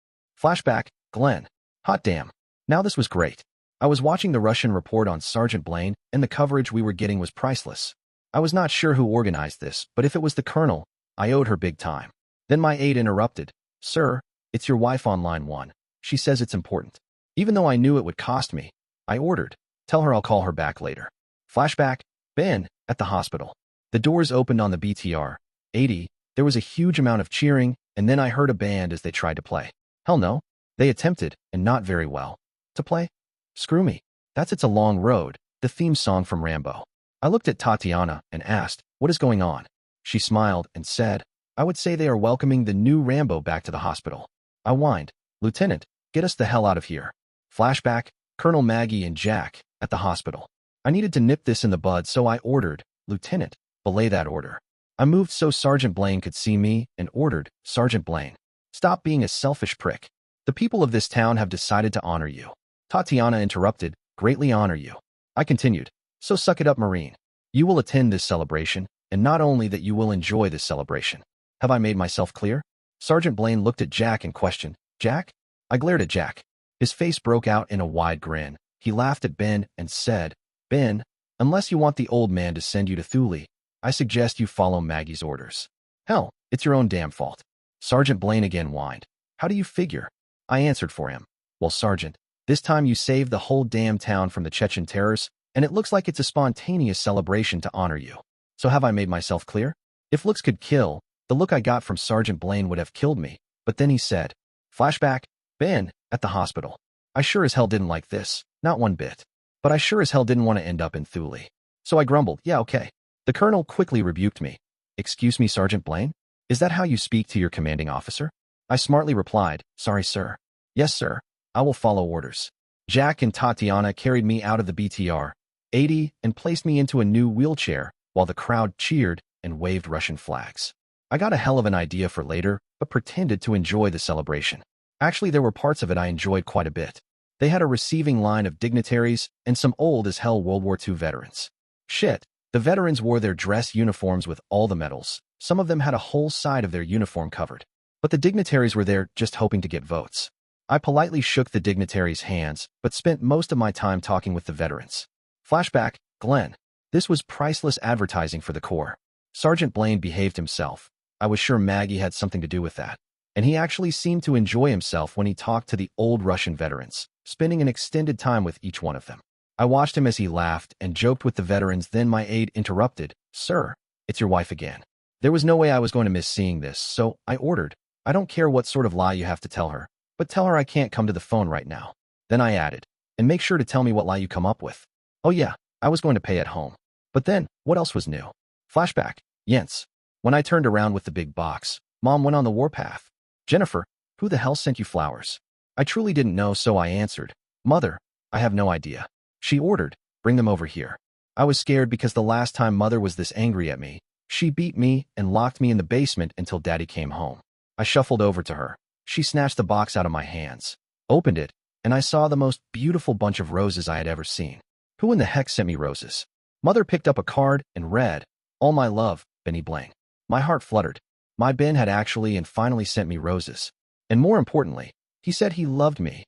Flashback, Glenn. Hot damn. Now this was great. I was watching the Russian report on Sergeant Blaine, and the coverage we were getting was priceless. I was not sure who organized this, but if it was the colonel, I owed her big time. Then my aide interrupted, "Sir, it's your wife on line 1. She says it's important." Even though I knew it would cost me, I ordered, "Tell her I'll call her back later." Flashback, Ben, at the hospital. The doors opened on the BTR 80. There was a huge amount of cheering, and then I heard a band as they tried to play. Hell no. They attempted, and not very well, to play. Screw me. That's It's a Long Road, the theme song from Rambo. I looked at Tatiana and asked, "What is going on?" She smiled and said, "I would say they are welcoming the new Rambo back to the hospital." I whined, "Lieutenant, get us the hell out of here." Flashback, Colonel Maggie and Jack, at the hospital. I needed to nip this in the bud, so I ordered, "Lieutenant, belay that order." I moved so Sergeant Blaine could see me and ordered, "Sergeant Blaine, stop being a selfish prick. The people of this town have decided to honor you." Tatiana interrupted, "Greatly honor you." I continued, "So suck it up, Marine. You will attend this celebration, and not only that, you will enjoy this celebration. Have I made myself clear?" Sergeant Blaine looked at Jack and questioned, "Jack?" I glared at Jack. His face broke out in a wide grin. He laughed at Ben and said, "Ben, unless you want the old man to send you to Thule, I suggest you follow Maggie's orders." "Hell, it's your own damn fault." Sergeant Blaine again whined, "How do you figure?" I answered for him, "Well, Sergeant, this time you saved the whole damn town from the Chechen terrors, and it looks like it's a spontaneous celebration to honor you. So have I made myself clear? If looks could kill, the look I got from Sergeant Blaine would have killed me." But then he said, Flashback, Ben, at the hospital. I sure as hell didn't like this, not one bit. But I sure as hell didn't want to end up in Thule. So I grumbled, "Yeah, okay." The colonel quickly rebuked me. "Excuse me, Sergeant Blaine? Is that how you speak to your commanding officer?" I smartly replied, "Sorry, sir." "Yes, sir. I will follow orders." Jack and Tatiana carried me out of the BTR 80 and placed me into a new wheelchair while the crowd cheered and waved Russian flags. I got a hell of an idea for later, but pretended to enjoy the celebration. Actually, there were parts of it I enjoyed quite a bit. They had a receiving line of dignitaries and some old-as-hell World War II veterans. Shit, the veterans wore their dress uniforms with all the medals. Some of them had a whole side of their uniform covered. But the dignitaries were there just hoping to get votes. I politely shook the dignitaries' hands, but spent most of my time talking with the veterans. Flashback, Glenn. This was priceless advertising for the Corps. Sergeant Blaine behaved himself. I was sure Maggie had something to do with that. And he actually seemed to enjoy himself when he talked to the old Russian veterans, spending an extended time with each one of them. I watched him as he laughed and joked with the veterans. Then my aide interrupted. "Sir, it's your wife again." There was no way I was going to miss seeing this, so I ordered, "I don't care what sort of lie you have to tell her, but tell her I can't come to the phone right now." Then I added, "And make sure to tell me what lie you come up with." Oh yeah, I was going to pay at home. But then, what else was new? Flashback, Jens. When I turned around with the big box, Mom went on the warpath. "Jennifer, who the hell sent you flowers?" I truly didn't know, so I answered, "Mother, I have no idea. She ordered, bring them over here." I was scared because the last time Mother was this angry at me, she beat me and locked me in the basement until Daddy came home. I shuffled over to her. She snatched the box out of my hands, opened it, and I saw the most beautiful bunch of roses I had ever seen. Who in the heck sent me roses? Mother picked up a card and read, "All my love, Benny Blank." My heart fluttered. My Ben had actually and finally sent me roses. And more importantly, he said he loved me.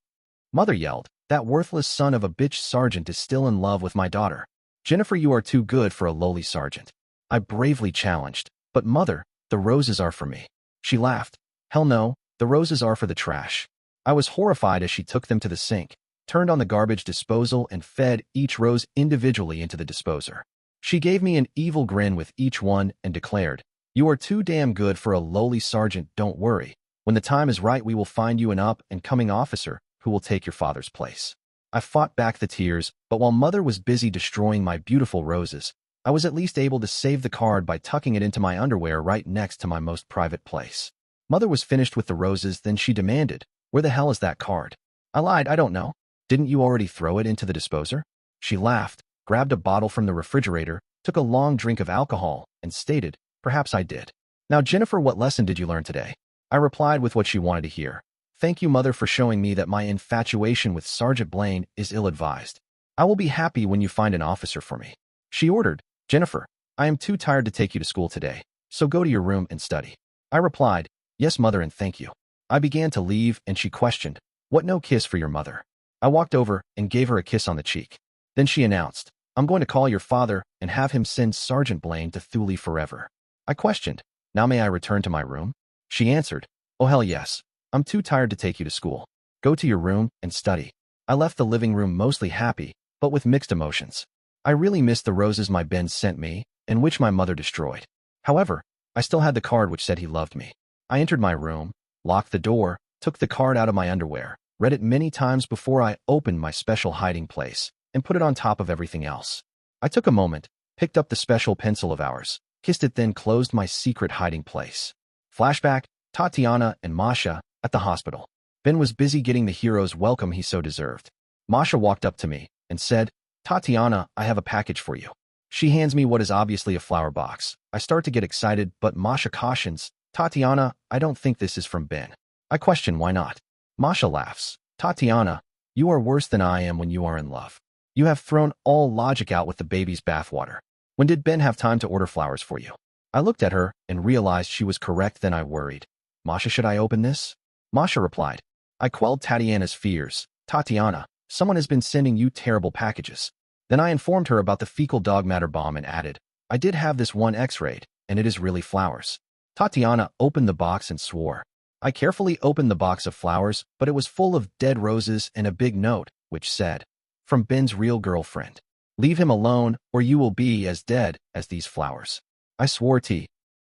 Mother yelled, "That worthless son of a bitch sergeant is still in love with my daughter. Jennifer, you are too good for a lowly sergeant." I bravely challenged, "But Mother, the roses are for me." She laughed. "Hell no, the roses are for the trash." I was horrified as she took them to the sink, turned on the garbage disposal, and fed each rose individually into the disposer. She gave me an evil grin with each one and declared, "You are too damn good for a lowly sergeant. Don't worry. When the time is right, we will find you an up-and-coming officer who will take your father's place." I fought back the tears, but while Mother was busy destroying my beautiful roses, I was at least able to save the card by tucking it into my underwear right next to my most private place. Mother was finished with the roses, then she demanded, "Where the hell is that card?" I lied, "I don't know." "Didn't you already throw it into the disposer?" She laughed, grabbed a bottle from the refrigerator, took a long drink of alcohol, and stated, "Perhaps I did." "Now, Jennifer, what lesson did you learn today?" I replied with what she wanted to hear. "Thank you, Mother, for showing me that my infatuation with Sergeant Blaine is ill-advised. I will be happy when you find an officer for me." She ordered, "Jennifer, I am too tired to take you to school today, so go to your room and study." I replied, "Yes, Mother, and thank you." I began to leave, and she questioned, "What, no kiss for your mother?" I walked over and gave her a kiss on the cheek. Then she announced, "I'm going to call your father and have him send Sergeant Blaine to Thule forever." I questioned, "Now may I return to my room?" She answered, "Oh hell yes. I'm too tired to take you to school. Go to your room and study." I left the living room mostly happy, but with mixed emotions. I really missed the roses my Ben sent me, and which my mother destroyed. However, I still had the card which said he loved me. I entered my room, locked the door, took the card out of my underwear, read it many times before I opened my special hiding place, and put it on top of everything else. I took a moment, picked up the special pencil of ours, kissed it, then closed my secret hiding place. Flashback, Tatiana and Masha at the hospital. Ben was busy getting the hero's welcome he so deserved. Masha walked up to me and said, "Tatiana, I have a package for you." She hands me what is obviously a flower box. I start to get excited, but Masha cautions, "Tatiana, I don't think this is from Ben." I question why not. Masha laughs. "Tatiana, you are worse than I am when you are in love. You have thrown all logic out with the baby's bathwater. When did Ben have time to order flowers for you?" I looked at her and realized she was correct. Then I worried, "Masha, should I open this?" Masha replied. I quelled Tatiana's fears. "Tatiana, someone has been sending you terrible packages." Then I informed her about the fecal dog matter bomb and added, "I did have this one x-rayed, and it is really flowers." Tatiana opened the box and swore. I carefully opened the box of flowers, but it was full of dead roses and a big note, which said, "From Ben's real girlfriend. Leave him alone, or you will be as dead as these flowers." I swore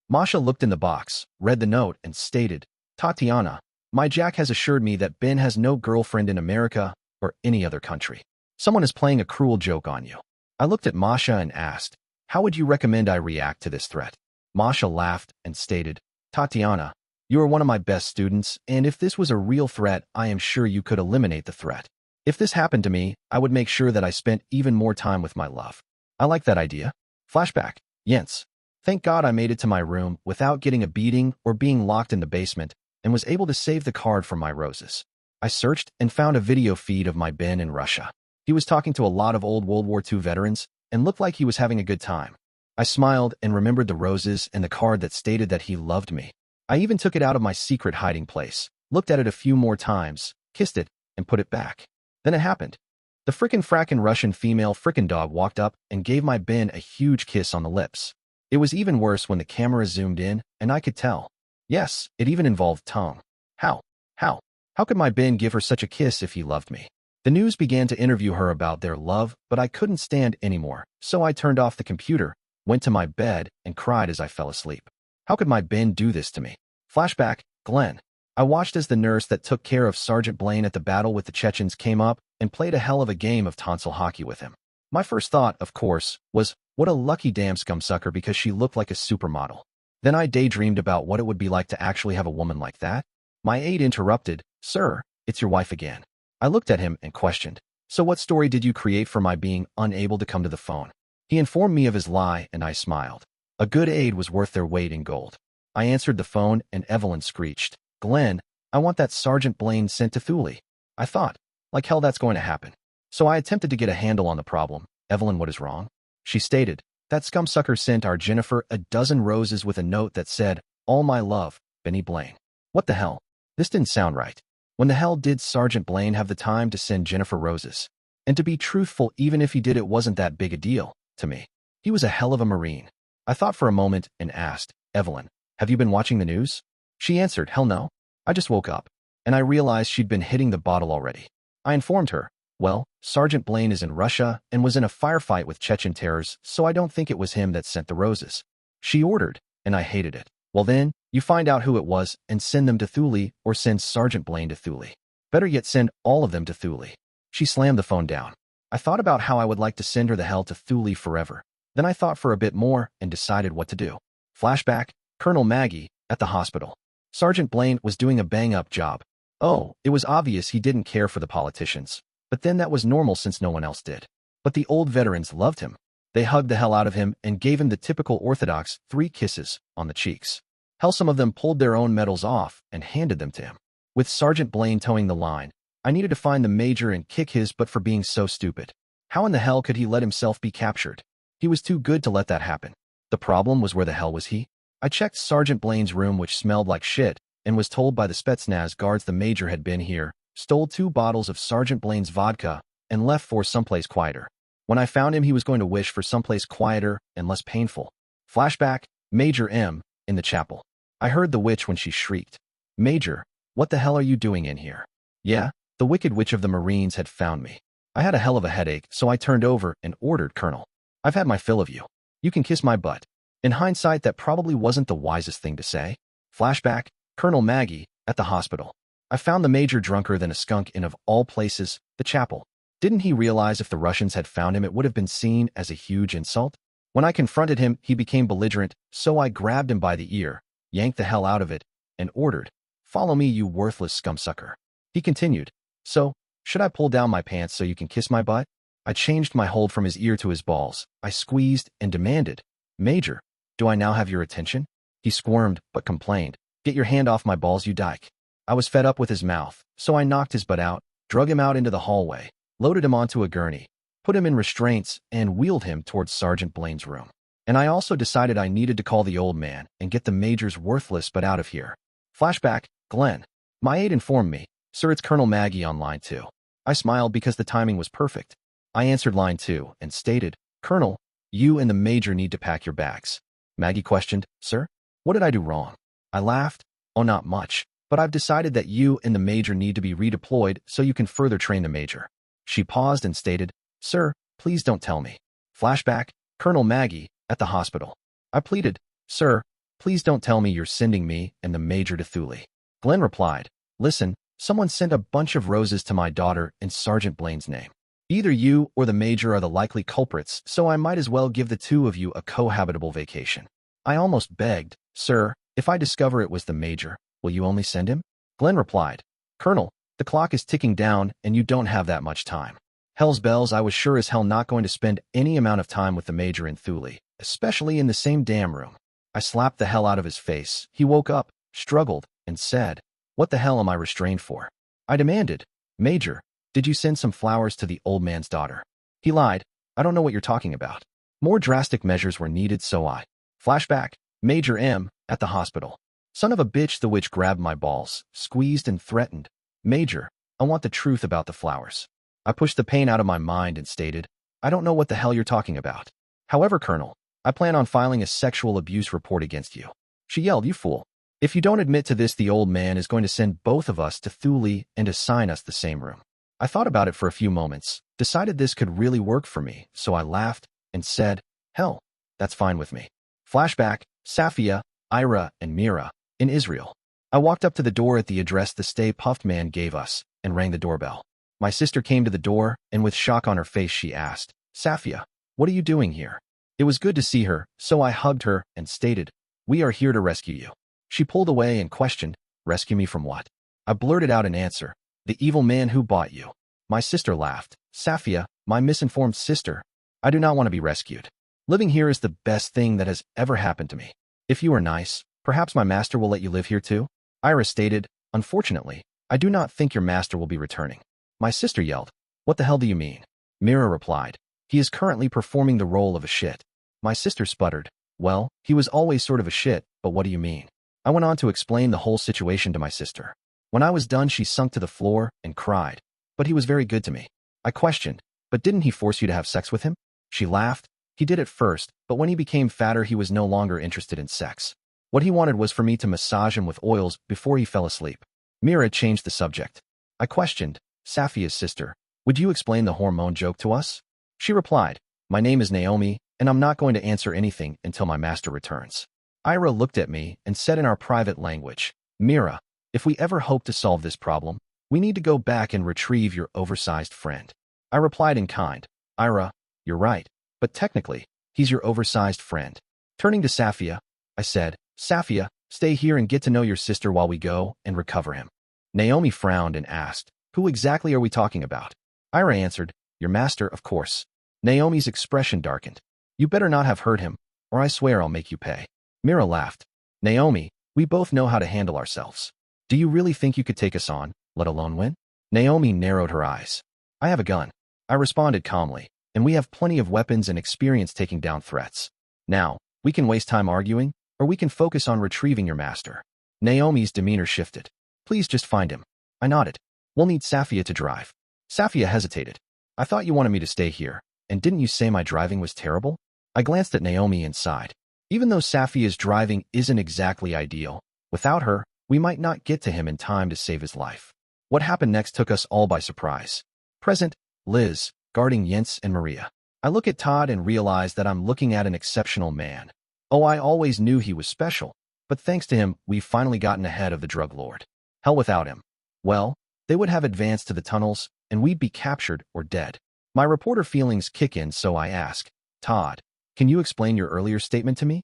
Masha looked in the box, read the note, and stated, "Tatiana, my Jack has assured me that Ben has no girlfriend in America or any other country. Someone is playing a cruel joke on you." I looked at Masha and asked, "How would you recommend I react to this threat?" Masha laughed and stated, "Tatiana, you are one of my best students, and if this was a real threat, I am sure you could eliminate the threat. If this happened to me, I would make sure that I spent even more time with my love." I like that idea. Flashback, Jens. Thank God I made it to my room without getting a beating or being locked in the basement and was able to save the card from my roses. I searched and found a video feed of my Ben in Russia. He was talking to a lot of old World War II veterans and looked like he was having a good time. I smiled and remembered the roses and the card that stated that he loved me. I even took it out of my secret hiding place, looked at it a few more times, kissed it, and put it back. Then it happened. The frackin' Russian female frickin' dog walked up and gave my Ben a huge kiss on the lips. It was even worse when the camera zoomed in, and I could tell. Yes, it even involved tongue. How? How could my Ben give her such a kiss if he loved me? The news began to interview her about their love, but I couldn't stand anymore, so I turned off the computer, went to my bed, and cried as I fell asleep. How could my Ben do this to me? Flashback, Glenn. I watched as the nurse that took care of Sergeant Blaine at the battle with the Chechens came up and played a hell of a game of tonsil hockey with him. My first thought, of course, was, what a lucky damn scumsucker because she looked like a supermodel. Then I daydreamed about what it would be like to actually have a woman like that. My aide interrupted, "Sir, it's your wife again." I looked at him and questioned, "So what story did you create for my being unable to come to the phone?" He informed me of his lie and I smiled. A good aide was worth their weight in gold. I answered the phone and Evelyn screeched, "Glenn, I want that Sergeant Blaine sent to Thule." I thought, like hell that's going to happen. So I attempted to get a handle on the problem. "Evelyn, what is wrong?" She stated, "That scumsucker sent our Jennifer a dozen roses with a note that said, 'All my love, Benny Blaine.'" What the hell? This didn't sound right. When the hell did Sergeant Blaine have the time to send Jennifer roses? And to be truthful, even if he did, it wasn't that big a deal to me. He was a hell of a Marine. I thought for a moment and asked, "Evelyn, have you been watching the news?" She answered, "Hell no. I just woke up." And I realized she'd been hitting the bottle already. I informed her, "Well, Sergeant Blaine is in Russia and was in a firefight with Chechen terrorists, so I don't think it was him that sent the roses." She ordered, and I hated it. "Well then, you find out who it was and send them to Thule, or send Sergeant Blaine to Thule. Better yet, send all of them to Thule." She slammed the phone down. I thought about how I would like to send her the hell to Thule forever. Then I thought for a bit more and decided what to do. Flashback, Colonel Maggie, at the hospital. Sergeant Blaine was doing a bang-up job. Oh, it was obvious he didn't care for the politicians. But then that was normal since no one else did. But the old veterans loved him. They hugged the hell out of him and gave him the typical Orthodox 3 kisses on the cheeks. Hell, some of them pulled their own medals off and handed them to him. With Sergeant Blaine towing the line, I needed to find the major and kick his butt for being so stupid. How in the hell could he let himself be captured? He was too good to let that happen. The problem was, where the hell was he? I checked Sergeant Blaine's room, which smelled like shit, and was told by the Spetsnaz guards the major had been here, stole 2 bottles of Sergeant Blaine's vodka, and left for someplace quieter. When I found him, he was going to wish for someplace quieter and less painful. Flashback, Major M, in the chapel. I heard the witch when she shrieked, "Major, what the hell are you doing in here?" Yeah, the Wicked Witch of the Marines had found me. I had a hell of a headache, so I turned over and ordered, "Colonel, I've had my fill of you. You can kiss my butt." In hindsight, that probably wasn't the wisest thing to say. Flashback, Colonel Maggie, at the hospital. I found the major drunker than a skunk in, of all places, the chapel. Didn't he realize if the Russians had found him, it would have been seen as a huge insult? When I confronted him, he became belligerent, so I grabbed him by the ear, yanked the hell out of it, and ordered, "Follow me, you worthless scumsucker." He continued, "So, should I pull down my pants so you can kiss my butt?" I changed my hold from his ear to his balls. I squeezed and demanded, "Major, do I now have your attention?" He squirmed, but complained, "Get your hand off my balls, you dyke." I was fed up with his mouth, so I knocked his butt out, drug him out into the hallway, loaded him onto a gurney, put him in restraints, and wheeled him towards Sergeant Blaine's room. And I also decided I needed to call the old man and get the major's worthless butt out of here. Flashback, Glenn. My aide informed me, "Sir, it's Colonel Maggie on line 2. I smiled because the timing was perfect. I answered line 2 and stated, "Colonel, you and the major need to pack your bags." Maggie questioned, "Sir, what did I do wrong?" I laughed, "Oh, not much, but I've decided that you and the major need to be redeployed so you can further train the major." She paused and stated, "Sir, please don't tell me." Flashback, Colonel Maggie, at the hospital. I pleaded, "Sir, please don't tell me you're sending me and the major to Thule." Glenn replied, "Listen, someone sent a bunch of roses to my daughter in Sergeant Blaine's name. Either you or the major are the likely culprits, so I might as well give the 2 of you a cohabitable vacation." I almost begged, "Sir, if I discover it was the major, will you only send him?" Glenn replied, "Colonel, the clock is ticking down and you don't have that much time." Hell's bells, I was sure as hell not going to spend any amount of time with the major in Thule, especially in the same damn room. I slapped the hell out of his face. He woke up, struggled, and said, "What the hell am I restrained for?" I demanded, "Major, did you send some flowers to the old man's daughter?" He lied, "I don't know what you're talking about." More drastic measures were needed, so I. Flashback, Major M. at the hospital. Son of a bitch, the witch grabbed my balls, squeezed and threatened. "Major, I want the truth about the flowers." I pushed the pain out of my mind and stated, "I don't know what the hell you're talking about. However, Colonel, I plan on filing a sexual abuse report against you." She yelled, "You fool. If you don't admit to this, the old man is going to send both of us to Thule and assign us the same room." I thought about it for a few moments, decided this could really work for me, so I laughed and said, "Hell, that's fine with me." Flashback, Safia, Ira, and Mira, in Israel. I walked up to the door at the address the Stay Puffed Man gave us and rang the doorbell. My sister came to the door, and with shock on her face she asked, "Safia, what are you doing here?" It was good to see her, so I hugged her and stated, "We are here to rescue you." She pulled away and questioned, "Rescue me from what?" I blurted out an answer, "The evil man who bought you." My sister laughed, "Safia, my misinformed sister, I do not want to be rescued. Living here is the best thing that has ever happened to me. If you are nice, perhaps my master will let you live here too." Ira stated, "Unfortunately, I do not think your master will be returning." My sister yelled, "What the hell do you mean?" Mira replied, "He is currently performing the role of a shit." My sister sputtered, "Well, he was always sort of a shit, but what do you mean?" I went on to explain the whole situation to my sister. When I was done, she sunk to the floor and cried, "But he was very good to me." I questioned, "But didn't he force you to have sex with him?" She laughed, "He did at first, but when he became fatter, he was no longer interested in sex. What he wanted was for me to massage him with oils before he fell asleep." Mira changed the subject. I questioned, "Safia's sister, would you explain the hormone joke to us?" She replied, "My name is Naomi, and I'm not going to answer anything until my master returns." Ira looked at me and said in our private language, "Mira, if we ever hope to solve this problem, we need to go back and retrieve your oversized friend." I replied in kind, "Ira, you're right, but technically, he's your oversized friend." Turning to Safia, I said, "Safia, stay here and get to know your sister while we go and recover him." Naomi frowned and asked, "Who exactly are we talking about?" Ira answered, "Your master, of course." Naomi's expression darkened. "You better not have hurt him, or I swear I'll make you pay." Mira laughed. "Naomi, we both know how to handle ourselves. Do you really think you could take us on, let alone win?" Naomi narrowed her eyes. "I have a gun," I responded calmly, "and we have plenty of weapons and experience taking down threats. Now, we can waste time arguing, or we can focus on retrieving your master." Naomi's demeanor shifted. "Please just find him." I nodded. "We'll need Safia to drive." Safia hesitated. "I thought you wanted me to stay here, and didn't you say my driving was terrible?" I glanced at Naomi and sighed. Even though Safia's driving isn't exactly ideal, without her, we might not get to him in time to save his life. What happened next took us all by surprise. Present, Liz, guarding Jens and Maria. I look at Todd and realize that I'm looking at an exceptional man. Oh, I always knew he was special, but thanks to him, we've finally gotten ahead of the drug lord. Hell without him. Well, they would have advanced to the tunnels, and we'd be captured or dead. My reporter feelings kick in, so I ask, "Todd, can you explain your earlier statement to me?"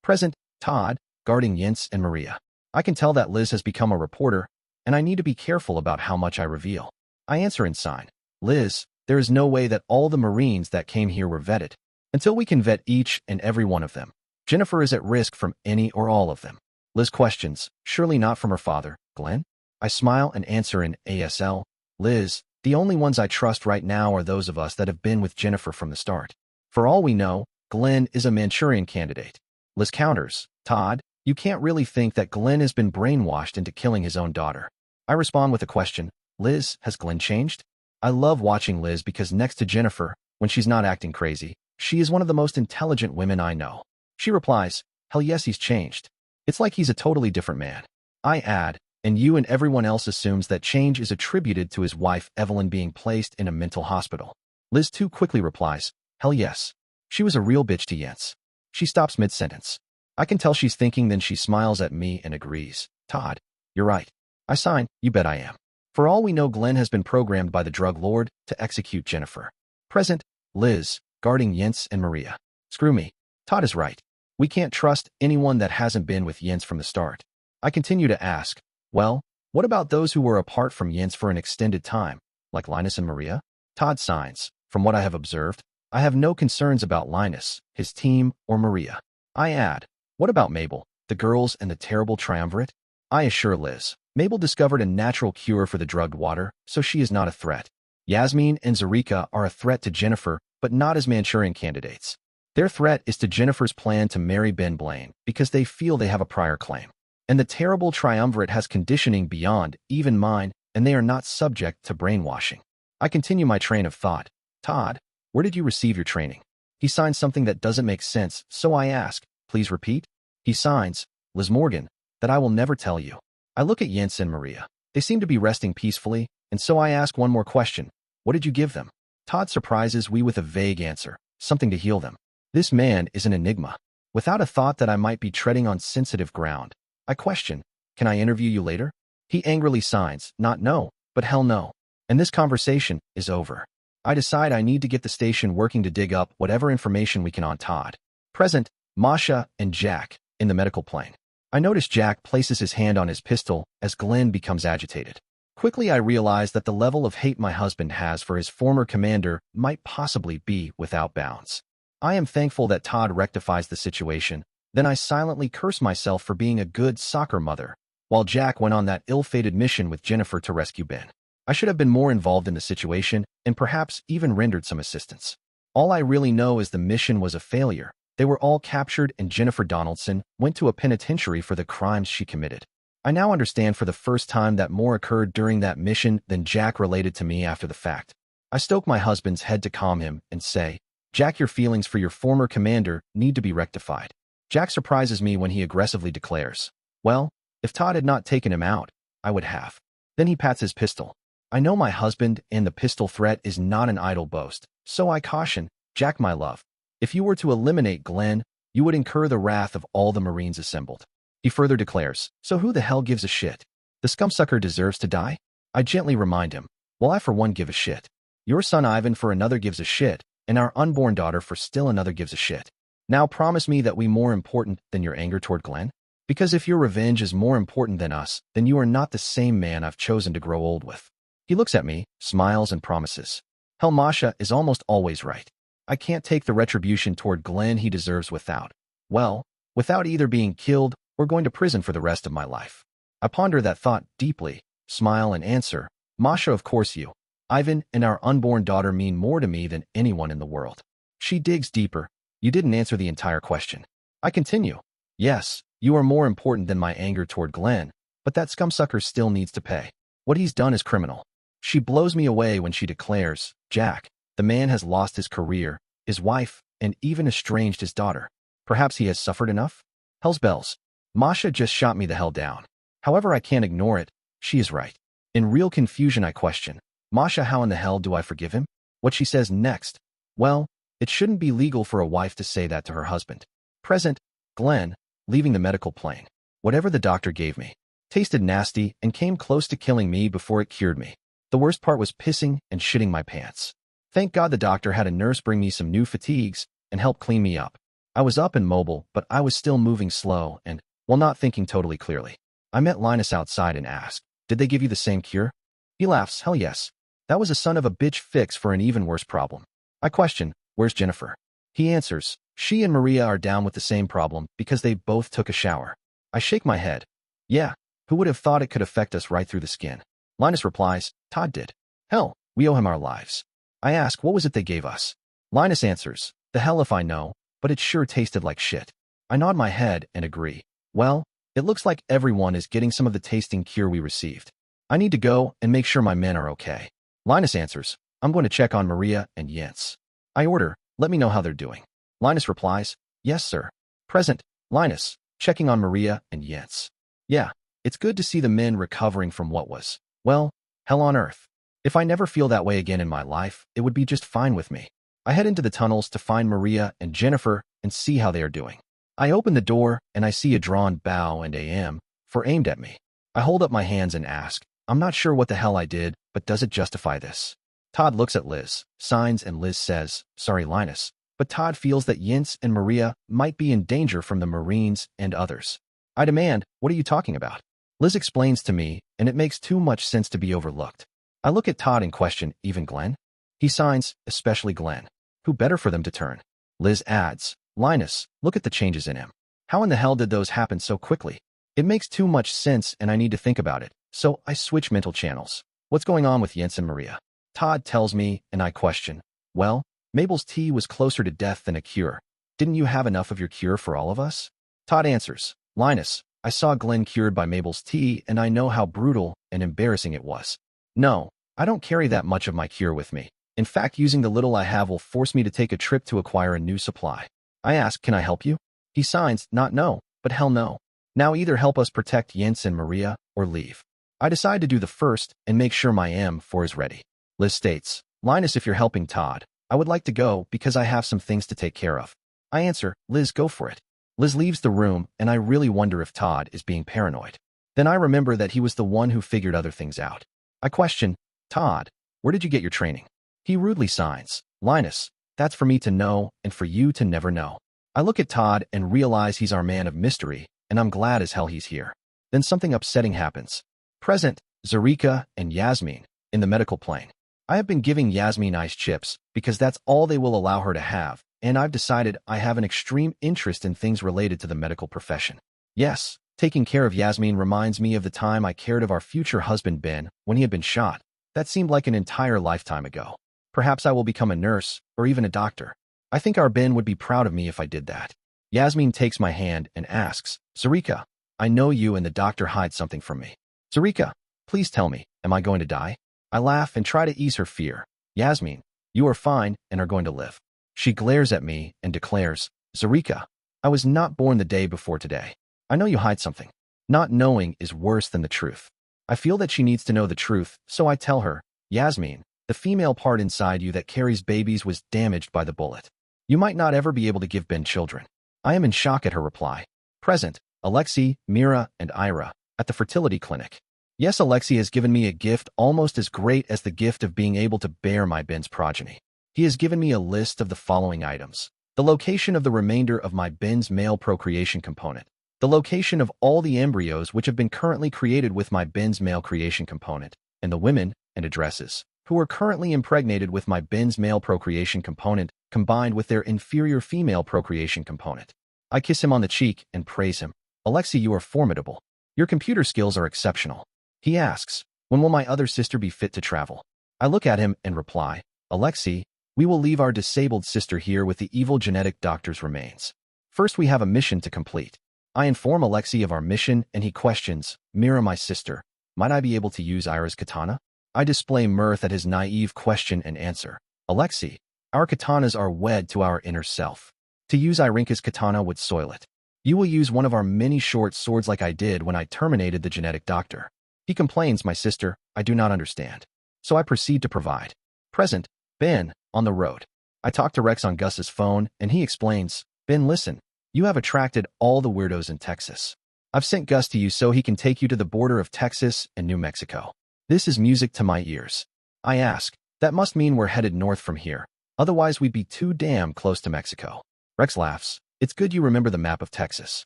Present, Todd, guarding Jens and Maria. I can tell that Liz has become a reporter, and I need to be careful about how much I reveal. I answer in sign. "Liz, there is no way that all the Marines that came here were vetted. Until we can vet each and every one of them, Jennifer is at risk from any or all of them." Liz questions, "Surely not from her father, Glenn?" I smile and answer in ASL, "Liz, the only ones I trust right now are those of us that have been with Jennifer from the start. For all we know, Glenn is a Manchurian candidate." Liz counters, "Todd, you can't really think that Glenn has been brainwashed into killing his own daughter." I respond with a question, "Liz, has Glenn changed?" I love watching Liz because next to Jennifer, when she's not acting crazy, she is one of the most intelligent women I know. She replies, "Hell yes, he's changed. It's like he's a totally different man." I add, "And you and everyone else assumes that change is attributed to his wife Evelyn being placed in a mental hospital." Liz too quickly replies, "Hell yes. She was a real bitch to Jens." She stops mid-sentence. I can tell she's thinking, then she smiles at me and agrees, "Todd, you're right." I sign, "You bet I am." For all we know, Glenn has been programmed by the drug lord to execute Jennifer. Present, Liz, guarding Jens and Maria. "Screw me. Todd is right. We can't trust anyone that hasn't been with Jens from the start." I continue to ask, "Well, what about those who were apart from Jens for an extended time, like Linus and Maria?" Todd signs, "From what I have observed, I have no concerns about Linus, his team, or Maria." I add, What about Mabel, the girls, and the terrible triumvirate? I assure Liz. Mabel discovered a natural cure for the drugged water, so she is not a threat. Yasmin and Zarika are a threat to Jennifer, but not as Manchurian candidates. Their threat is to Jennifer's plan to marry Ben Blaine because they feel they have a prior claim. And the terrible triumvirate has conditioning beyond even mine, and they are not subject to brainwashing. I continue my train of thought. Todd, where did you receive your training? He signs something that doesn't make sense, so I ask, please repeat. He signs, Liz Morgan, that I will never tell you. I look at Jens and Maria. They seem to be resting peacefully, and so I ask one more question. What did you give them? Todd surprises me with a vague answer, something to heal them. This man is an enigma. Without a thought that I might be treading on sensitive ground, I question, can I interview you later? He angrily signs, not no, but hell no. And this conversation is over. I decide I need to get the station working to dig up whatever information we can on Todd. Present, Masha and Jack, in the medical plane. I notice Jack places his hand on his pistol as Glenn becomes agitated. Quickly I realize that the level of hate my husband has for his former commander might possibly be without bounds. I am thankful that Todd rectifies the situation, then I silently curse myself for being a good soccer mother, while Jack went on that ill-fated mission with Jennifer to rescue Ben. I should have been more involved in the situation and perhaps even rendered some assistance. All I really know is the mission was a failure. They were all captured and Jennifer Donaldson went to a penitentiary for the crimes she committed. I now understand for the first time that more occurred during that mission than Jack related to me after the fact. I stoke my husband's head to calm him and say, Jack, your feelings for your former commander need to be rectified. Jack surprises me when he aggressively declares, well, if Todd had not taken him out, I would have. Then he pats his pistol. I know my husband and the pistol threat is not an idle boast, so I caution, Jack, my love, if you were to eliminate Glenn, you would incur the wrath of all the Marines assembled. He further declares, so who the hell gives a shit? The scumsucker deserves to die? I gently remind him, well, I for one give a shit. Your son Ivan for another gives a shit, and our unborn daughter for still another gives a shit. Now promise me that we more important than your anger toward Glenn? Because if your revenge is more important than us, then you are not the same man I've chosen to grow old with. He looks at me, smiles, and promises. Hell, Masha is almost always right. I can't take the retribution toward Glenn he deserves without either being killed or going to prison for the rest of my life. I ponder that thought deeply, smile, and answer, Masha, of course you, Ivan, and our unborn daughter mean more to me than anyone in the world. She digs deeper. You didn't answer the entire question. I continue. Yes, you are more important than my anger toward Glenn, but that scumsucker still needs to pay. What he's done is criminal. She blows me away when she declares, Jack, the man has lost his career, his wife, and even estranged his daughter. Perhaps he has suffered enough? Hell's bells. Masha just shot me the hell down. However, I can't ignore it. She is right. In real confusion, I question, Masha, how in the hell do I forgive him? What she says next? Well, it shouldn't be legal for a wife to say that to her husband. Present, Glenn, leaving the medical plane. Whatever the doctor gave me tasted nasty and came close to killing me before it cured me. The worst part was pissing and shitting my pants. Thank God the doctor had a nurse bring me some new fatigues and help clean me up. I was up and mobile, but I was still moving slow and, while not thinking totally clearly. I met Linus outside and asked, did they give you the same cure? He laughs, hell yes. That was a son of a bitch fix for an even worse problem. I question, where's Jennifer? He answers, she and Maria are down with the same problem because they both took a shower. I shake my head. Yeah, who would have thought it could affect us right through the skin? Linus replies, Todd did. Hell, we owe him our lives. I ask, what was it they gave us? Linus answers, the hell if I know, but it sure tasted like shit. I nod my head and agree. Well, it looks like everyone is getting some of the tasting cure we received. I need to go and make sure my men are okay. Linus answers, I'm going to check on Maria and Jens. I order, let me know how they're doing. Linus replies, yes, sir. Present, Linus, checking on Maria and Jens. Yeah, it's good to see the men recovering from what was, well, hell on earth. If I never feel that way again in my life, it would be just fine with me. I head into the tunnels to find Maria and Jennifer and see how they are doing. I open the door and I see a drawn bow and AM for aimed at me. I hold up my hands and ask, I'm not sure what the hell I did, but does it justify this? Todd looks at Liz, signs, and Liz says, sorry, Linus, but Todd feels that Jens and Maria might be in danger from the Marines and others. I demand, what are you talking about? Liz explains to me, and it makes too much sense to be overlooked. I look at Todd and question, even Glenn? He signs, especially Glenn. Who better for them to turn? Liz adds, Linus, look at the changes in him. How in the hell did those happen so quickly? It makes too much sense and I need to think about it. So I switch mental channels. What's going on with Jens and Maria? Todd tells me, and I question. Well, Mabel's tea was closer to death than a cure. Didn't you have enough of your cure for all of us? Todd answers, Linus, I saw Glenn cured by Mabel's tea and I know how brutal and embarrassing it was. No, I don't carry that much of my cure with me. In fact, using the little I have will force me to take a trip to acquire a new supply. I ask, can I help you? He signs, not no, but hell no. Now either help us protect Jens and Maria or leave. I decide to do the first and make sure my M4 is ready. Liz states, Linus, if you're helping Todd, I would like to go because I have some things to take care of. I answer, Liz, go for it. Liz leaves the room and I really wonder if Todd is being paranoid. Then I remember that he was the one who figured other things out. I question, Todd, where did you get your training? He rudely signs, Linus, that's for me to know and for you to never know. I look at Todd and realize he's our man of mystery, and I'm glad as hell he's here. Then something upsetting happens. Present, Zarika and Yasmin, in the medical plane. I have been giving Yasmin ice chips because that's all they will allow her to have, and I've decided I have an extreme interest in things related to the medical profession. Yes, taking care of Yasmin reminds me of the time I cared of our future husband Ben when he had been shot. That seemed like an entire lifetime ago. Perhaps I will become a nurse or even a doctor. I think our Ben would be proud of me if I did that. Yasmin takes my hand and asks, Zarika, I know you and the doctor hide something from me. Zarika, please tell me, am I going to die? I laugh and try to ease her fear. Yasmin, you are fine and are going to live. She glares at me and declares, Zarika, I was not born the day before today. I know you hide something. Not knowing is worse than the truth. I feel that she needs to know the truth, so I tell her, Yasmin, the female part inside you that carries babies was damaged by the bullet. You might not ever be able to give Ben children. I am in shock at her reply. Present, Alexei, Mira, and Ira, at the fertility clinic. Yes, Alexei has given me a gift almost as great as the gift of being able to bear my Ben's progeny. He has given me a list of the following items. The location of the remainder of my Ben's male procreation component. The location of all the embryos which have been currently created with my Ben's male creation component, and the women and addresses who are currently impregnated with my Ben's male procreation component combined with their inferior female procreation component. I kiss him on the cheek and praise him. Alexei, you are formidable. Your computer skills are exceptional. He asks, when will my other sister be fit to travel? I look at him and reply, Alexei, we will leave our disabled sister here with the evil genetic doctor's remains. First, we have a mission to complete. I inform Alexei of our mission and he questions, Mira, my sister, might I be able to use Ira's katana? I display mirth at his naive question and answer. Alexei, our katanas are wed to our inner self. To use Irinka's katana would soil it. You will use one of our many short swords like I did when I terminated the genetic doctor. He complains, my sister, I do not understand. So I proceed to provide. Present, Ben, on the road. I talk to Rex on Gus's phone and he explains, Ben, listen, you have attracted all the weirdos in Texas. I've sent Gus to you so he can take you to the border of Texas and New Mexico. This is music to my ears. I ask, that must mean we're headed north from here. Otherwise we'd be too damn close to Mexico. Rex laughs. It's good you remember the map of Texas.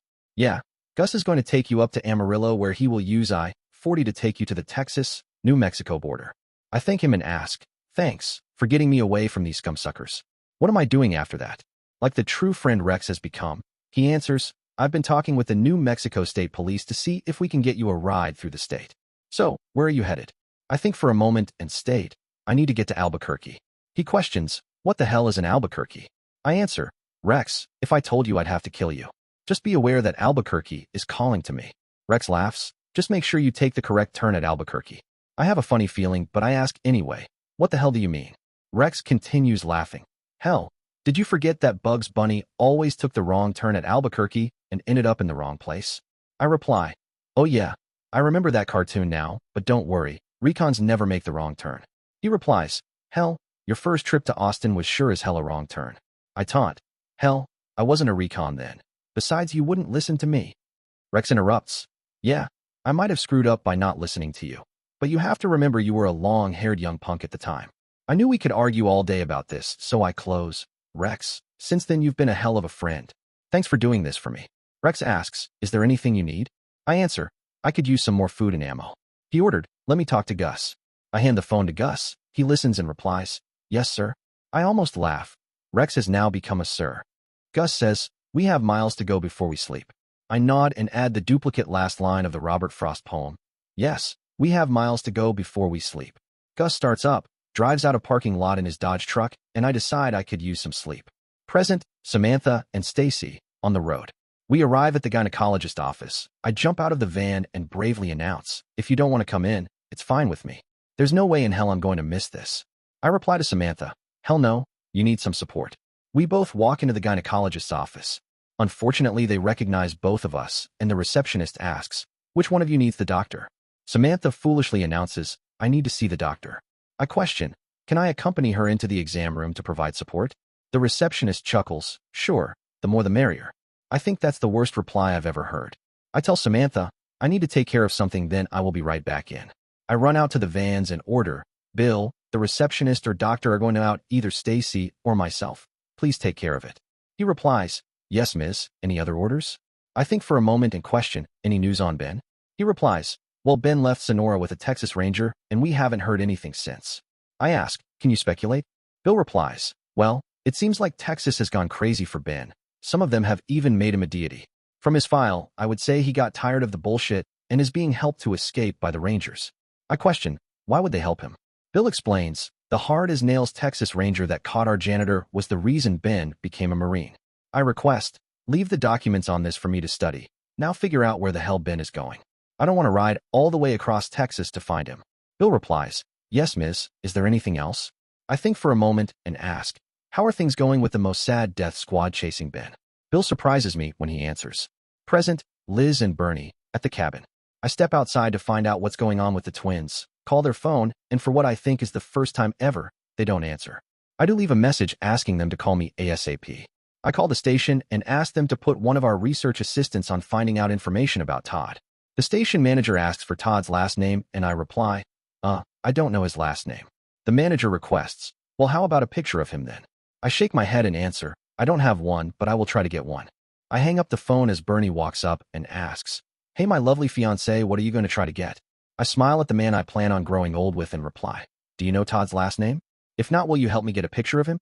Yeah, Gus is going to take you up to Amarillo where he will use I-40 to take you to the Texas, New Mexico border. I thank him and ask, thanks for getting me away from these scumsuckers. What am I doing after that? Like the true friend Rex has become, he answers, I've been talking with the New Mexico State Police to see if we can get you a ride through the state. So, where are you headed? I think for a moment and state, I need to get to Albuquerque. He questions, what the hell is an Albuquerque? I answer, Rex, if I told you I'd have to kill you. Just be aware that Albuquerque is calling to me. Rex laughs, just make sure you take the correct turn at Albuquerque. I have a funny feeling, but I ask anyway, what the hell do you mean? Rex continues laughing. Hell, did you forget that Bugs Bunny always took the wrong turn at Albuquerque and ended up in the wrong place? I reply, oh yeah, I remember that cartoon now, but don't worry, recons never make the wrong turn. He replies, hell, your first trip to Austin was sure as hell a wrong turn. I taunt, hell, I wasn't a recon then. Besides, you wouldn't listen to me. Rex interrupts, yeah, I might have screwed up by not listening to you. But you have to remember you were a long-haired young punk at the time. I knew we could argue all day about this, so I close. Rex, since then you've been a hell of a friend. Thanks for doing this for me. Rex asks, is there anything you need? I answer, I could use some more food and ammo. He ordered, let me talk to Gus. I hand the phone to Gus. He listens and replies, yes, sir. I almost laugh. Rex has now become a sir. Gus says, We have miles to go before we sleep. I nod and add the duplicate last line of the Robert Frost poem. Yes, we have miles to go before we sleep. Gus starts up, drives out a parking lot in his Dodge truck, and I decide I could use some sleep. Present, Samantha and Stacy, on the road. We arrive at the gynecologist office. I jump out of the van and bravely announce, if you don't want to come in, it's fine with me. There's no way in hell I'm going to miss this. I reply to Samantha, hell no, you need some support. We both walk into the gynecologist's office. Unfortunately, they recognize both of us, and the receptionist asks, which one of you needs the doctor? Samantha foolishly announces, I need to see the doctor. I question, can I accompany her into the exam room to provide support? The receptionist chuckles, sure, the more the merrier. I think that's the worst reply I've ever heard. I tell Samantha, I need to take care of something, then I will be right back in. I run out to the vans and order, Bill, the receptionist or doctor are going out, either Stacy or myself. Please take care of it. He replies, yes, miss, any other orders? I think for a moment and question, any news on Ben? He replies, well, Ben left Sonora with a Texas Ranger, and we haven't heard anything since. I ask, can you speculate? Bill replies, well, it seems like Texas has gone crazy for Ben. Some of them have even made him a deity. From his file, I would say he got tired of the bullshit and is being helped to escape by the Rangers. I question, why would they help him? Bill explains, the hard-as-nails Texas Ranger that caught our janitor was the reason Ben became a Marine. I request, leave the documents on this for me to study. Now figure out where the hell Ben is going. I don't want to ride all the way across Texas to find him. Bill replies, yes, miss, is there anything else? I think for a moment and ask, how are things going with the most sad death squad chasing Ben? Bill surprises me when he answers. Present, Liz and Bernie, at the cabin. I step outside to find out what's going on with the twins, call their phone, and for what I think is the first time ever, they don't answer. I do leave a message asking them to call me ASAP. I call the station and ask them to put one of our research assistants on finding out information about Todd. The station manager asks for Todd's last name, and I reply, I don't know his last name. The manager requests, well, how about a picture of him then? I shake my head and answer, I don't have one, but I will try to get one. I hang up the phone as Bernie walks up and asks, hey, my lovely fiancé, what are you going to try to get? I smile at the man I plan on growing old with and reply, do you know Todd's last name? If not, will you help me get a picture of him?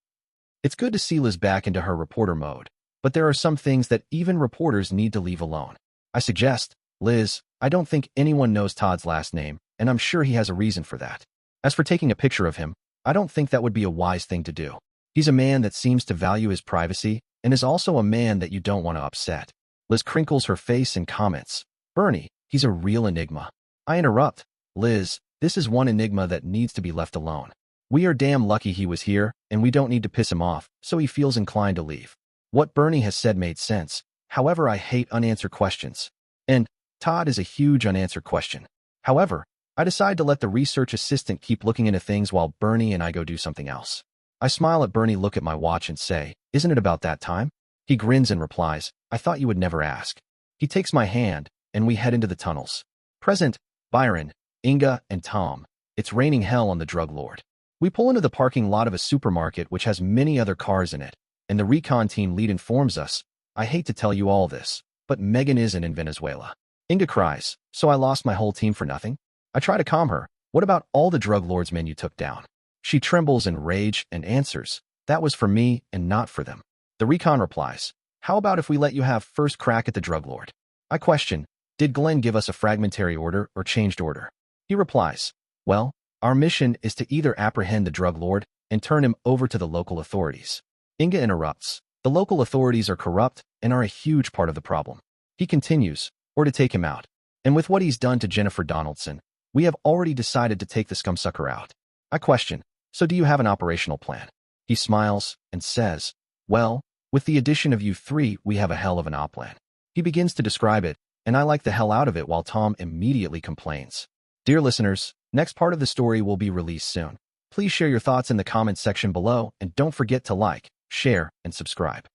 It's good to see Liz back into her reporter mode, but there are some things that even reporters need to leave alone. I suggest, Liz, I don't think anyone knows Todd's last name, and I'm sure he has a reason for that. As for taking a picture of him, I don't think that would be a wise thing to do. He's a man that seems to value his privacy and is also a man that you don't want to upset. Liz crinkles her face and comments, Bernie, he's a real enigma. I interrupt, Liz, this is one enigma that needs to be left alone. We are damn lucky he was here, and we don't need to piss him off, so he feels inclined to leave. What Bernie has said made sense. However, I hate unanswered questions. And Todd is a huge unanswered question. However, I decide to let the research assistant keep looking into things while Bernie and I go do something else. I smile at Bernie, look at my watch and say, isn't it about that time? He grins and replies, I thought you would never ask. He takes my hand, and we head into the tunnels. Present, Byron, Inga, and Tom. It's raining hell on the drug lord. We pull into the parking lot of a supermarket which has many other cars in it, and the recon team lead informs us, I hate to tell you all this, but Megan isn't in Venezuela. Inga cries, so I lost my whole team for nothing? I try to calm her, what about all the drug lord's men you took down? She trembles in rage and answers, that was for me and not for them. The recon replies, how about if we let you have first crack at the drug lord? I question, did Glenn give us a fragmentary order or changed order? He replies, well, our mission is to either apprehend the drug lord and turn him over to the local authorities. Inga interrupts, the local authorities are corrupt and are a huge part of the problem. He continues, or to take him out. And with what he's done to Jennifer Donaldson, we have already decided to take the scumsucker out. I question, so do you have an operational plan? He smiles and says, well, with the addition of you three, we have a hell of an op plan. He begins to describe it, and I like the hell out of it while Tom immediately complains. Dear listeners, next part of the story will be released soon. Please share your thoughts in the comments section below, and don't forget to like, share, and subscribe.